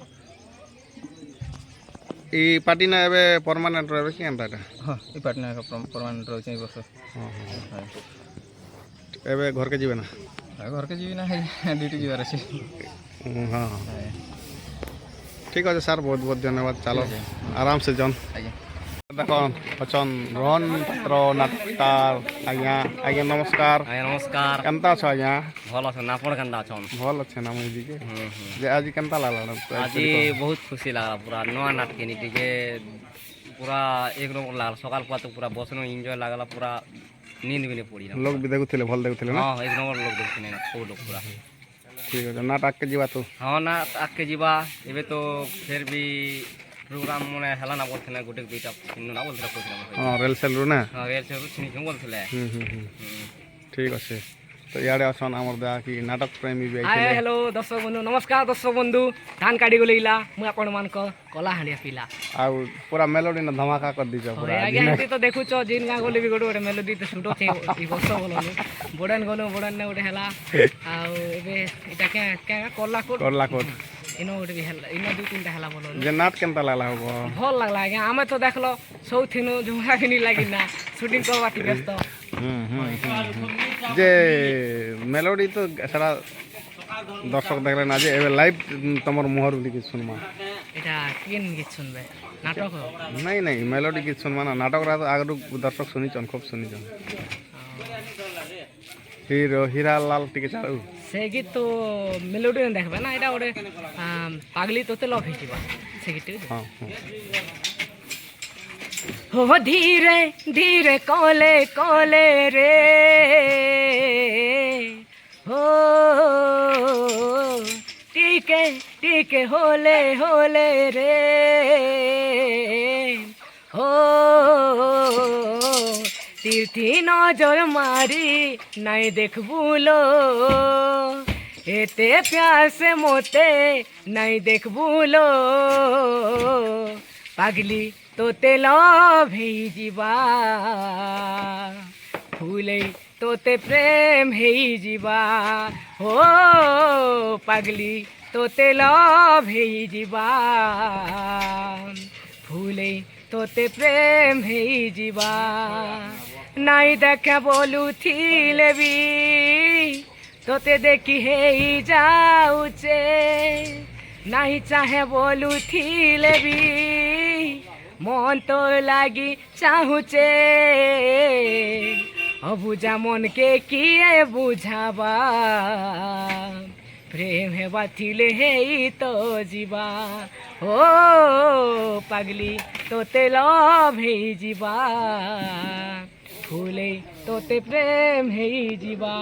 [SPEAKER 1] এই পার্টি না এবে পরমানেন্ট রহবে কি এন্তা এটা
[SPEAKER 11] ହଁ ଏ ପାର୍ଟି ନା ପରମାନେଣ୍ଟ ରହୁଛି ଏଇ ବର୍ଷ
[SPEAKER 1] এবে ঘরকে যাবে না
[SPEAKER 11] ଆଉ ଘରକେ ଯିବି ନା ଡ୍ୟୁଟି ଯିବାର ଅଛି
[SPEAKER 1] ହଁ ঠিক আছে স্যার বহুত বহুত ধন্যবাদ চালো আরামসে যান
[SPEAKER 11] ଆଜ୍ଞା
[SPEAKER 1] দেখ অচন রন পাত্র নাট্যকার আজ্ঞা আজ্ঞা নমস্কার
[SPEAKER 6] ଆଜ୍ଞା ନମସ୍କାର
[SPEAKER 1] কেনতা অছ আজ্ঞା
[SPEAKER 6] ଭଲ ଅଛନ୍ ଆପଣ କେନ୍ତା ଅଛନ୍
[SPEAKER 1] ভাল আছে না মুই দিকে যে আজি কেনতা লাগলা
[SPEAKER 6] ଆଜି ବହୁତ ଖୁସି ଲାଗଲା ପୁରା ନୂଆ ନାଟକିନି ଟିକେ ପୁରା ଏକ ନମ୍ବର ଲାଗଲା ସକାଳ ପୁରା ତ ପୁରା ବସନୁ ଏନ୍ଜୟ ଲାଗଲା ପୁରା ନିନ୍ଦ ବି ନେଇ ପଡ଼ିଲା
[SPEAKER 1] লোক বি দেখুଥିଲେ ভাল দেখুଥିଲେ না
[SPEAKER 6] ହଁ ଏକ ନମ୍ବର ଲୋକ ଦେଖୁଥିଲେ ସବୁ ଲୋକ ପୁରା
[SPEAKER 1] ঠিক আছে নাটককে ଯିବା ତୁ
[SPEAKER 6] ହଁ ନା ଆଗକେ ଯିବା ଏବେ ତ ଫେର ବି ପ୍ରୋଗ୍ରାମ ମାନେ ହେଲା ନା ବୋଲଥିଲେ ଗୋଟେ ଦୁଇଟା ଚିହ୍ନ ନା ବୋଲଥିଲେ କହୁଥିଲେ
[SPEAKER 1] ହଁ ରେଲସେଲରୁ ନା
[SPEAKER 6] ହଁ ରେଲସେଲରୁ ଚିହ୍ନିଛୁ ବୋଲଥିଲେ
[SPEAKER 1] ঠিক আছে তো ইয়াড়ে অছন আমার দেখা কি নাটক প্রেমী বি
[SPEAKER 3] ହାଏ
[SPEAKER 1] আইଥିଲେ
[SPEAKER 3] ହ୍ୟାଲୋ ଦର୍ଶକ ବନ୍ଧୁ ନମସ୍କାର ଦର୍ଶକ ବନ୍ଧୁ ଧାନ କାଟି ଗଲେଇଲା ମୁଁ ଆପଣମାନଙ୍କ କଳାହାଣ୍ଡିଆ ପିଲା
[SPEAKER 1] ଆଉ ପୁରା ମେଲୋଡି ନା ଧମାକା କରି ଦେଇଛ ପୁରା
[SPEAKER 3] ଆଜ୍ଞା ଏମିତି ତ ଦେଖୁଛ ଜିନ୍ ଗାଁ ଗଲେ ବି ଗୋଟେ ଗୋଟେ ମେଲୋଡି ତ ସୁଟ ଅଛି ଏଇ ବର୍ଷ ଗଲୁ ବୋଡ଼େନ ଗଲୁ ବୋଡ଼େନ ଗୋଟେ ହେଲା ଆଉ ଏବେ ଏଇଟା କଲା
[SPEAKER 1] କରଲା କୋଟ
[SPEAKER 3] ଇନ ଗୋଟେ ବି ହେଲା ଇନ ଦୁଇ ତିନିଟା ହେଲା ଭଲ
[SPEAKER 1] যে নাট কেনতা লাগলা হব
[SPEAKER 3] ଭଲ ଲାଗଲା ଆଜ୍ଞା ଆମେ ତ ଦେଖିଲ ସବୁଥିନୁ ଝୁମରା କିନି ଲାଗିନା ସୁଟିଂ କରବାଟି ବ୍ୟସ୍ତ
[SPEAKER 1] যে মেলোডি তো সারা দর্শক দেখলে না যে এবার লাইভ তোমার মুহর কি শুনমা
[SPEAKER 3] এটা কিন গীত শুনবে নাটক
[SPEAKER 1] নাই নাই মেলোডি কি শুনমা না নাটক আগরু দর্শক শুনিছন খুব শুনিছন হিরো হীরালাল টিকে চালু
[SPEAKER 3] ସେ ଗୀତ ତ ମେଲୋଡି ଦେଖବେ ନା ଏଇଟା ଗୋଟେ ପାଗଲି ତୋତେ ଲଭ ହେଇଯିବା ସେ ଗୀତ
[SPEAKER 1] ହଁ
[SPEAKER 3] हो धीरे धीरे कोले कोले रे हो टीके टीके होले होले रे हो तीर्थी नजर मारी नहीं देख भूलो एते प्यार से मोते नहीं देख भूलो पागली तोते लभ हेइजिबा फूले तोते प्रेम हेइजिबा हो पागली तोते लभ हेइजिबा फूले तोते प्रेम हेइजिबा नाई देखे बोलू थिले भी तोते देखी हेइ जाउचे नहीं चाहे बोलू थिले भी मन तो लागी चाहूचे अबुझा मन के किए बुझाबा प्रेम है बाथिले है तो जीवा हो पागली तोते लभ है जीवा फूले तोते प्रेम है जीवा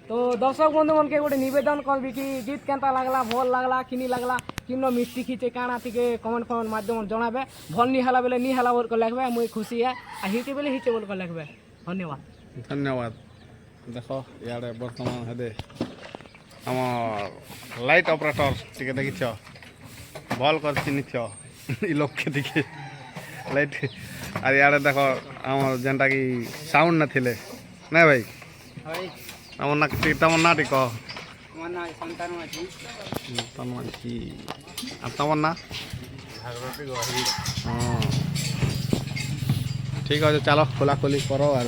[SPEAKER 3] तो दर्शक बंधु मन के गोटे निवेदन करबी कि गीत केनता लागला भल लागला किनी लागला किनो मिस्टी खींचे काना टिके कमेंट फमेंट माध्यम जनाबे भल नि हला बेले नि हला बोल को लिखबे मुई खुशी है आ हिते बेले हिते बोल को लिखबे धन्यवाद
[SPEAKER 1] ধন্যবাদ দেখো ইয়ারে বর্তমান হেদে আমার লাইট অপারেটর টিকে দেখিছ ভাল করে চিনিছ ই লোককে দিকে লাইট আর ইয়ারে দেখো আমার যেনটা কি সাউন্ড না থিলে না ভাই আমার না তোমার না টিক সন্তানমাঝি আর তোমার না ঠিক আছে চলো খোলাখুলি করো আর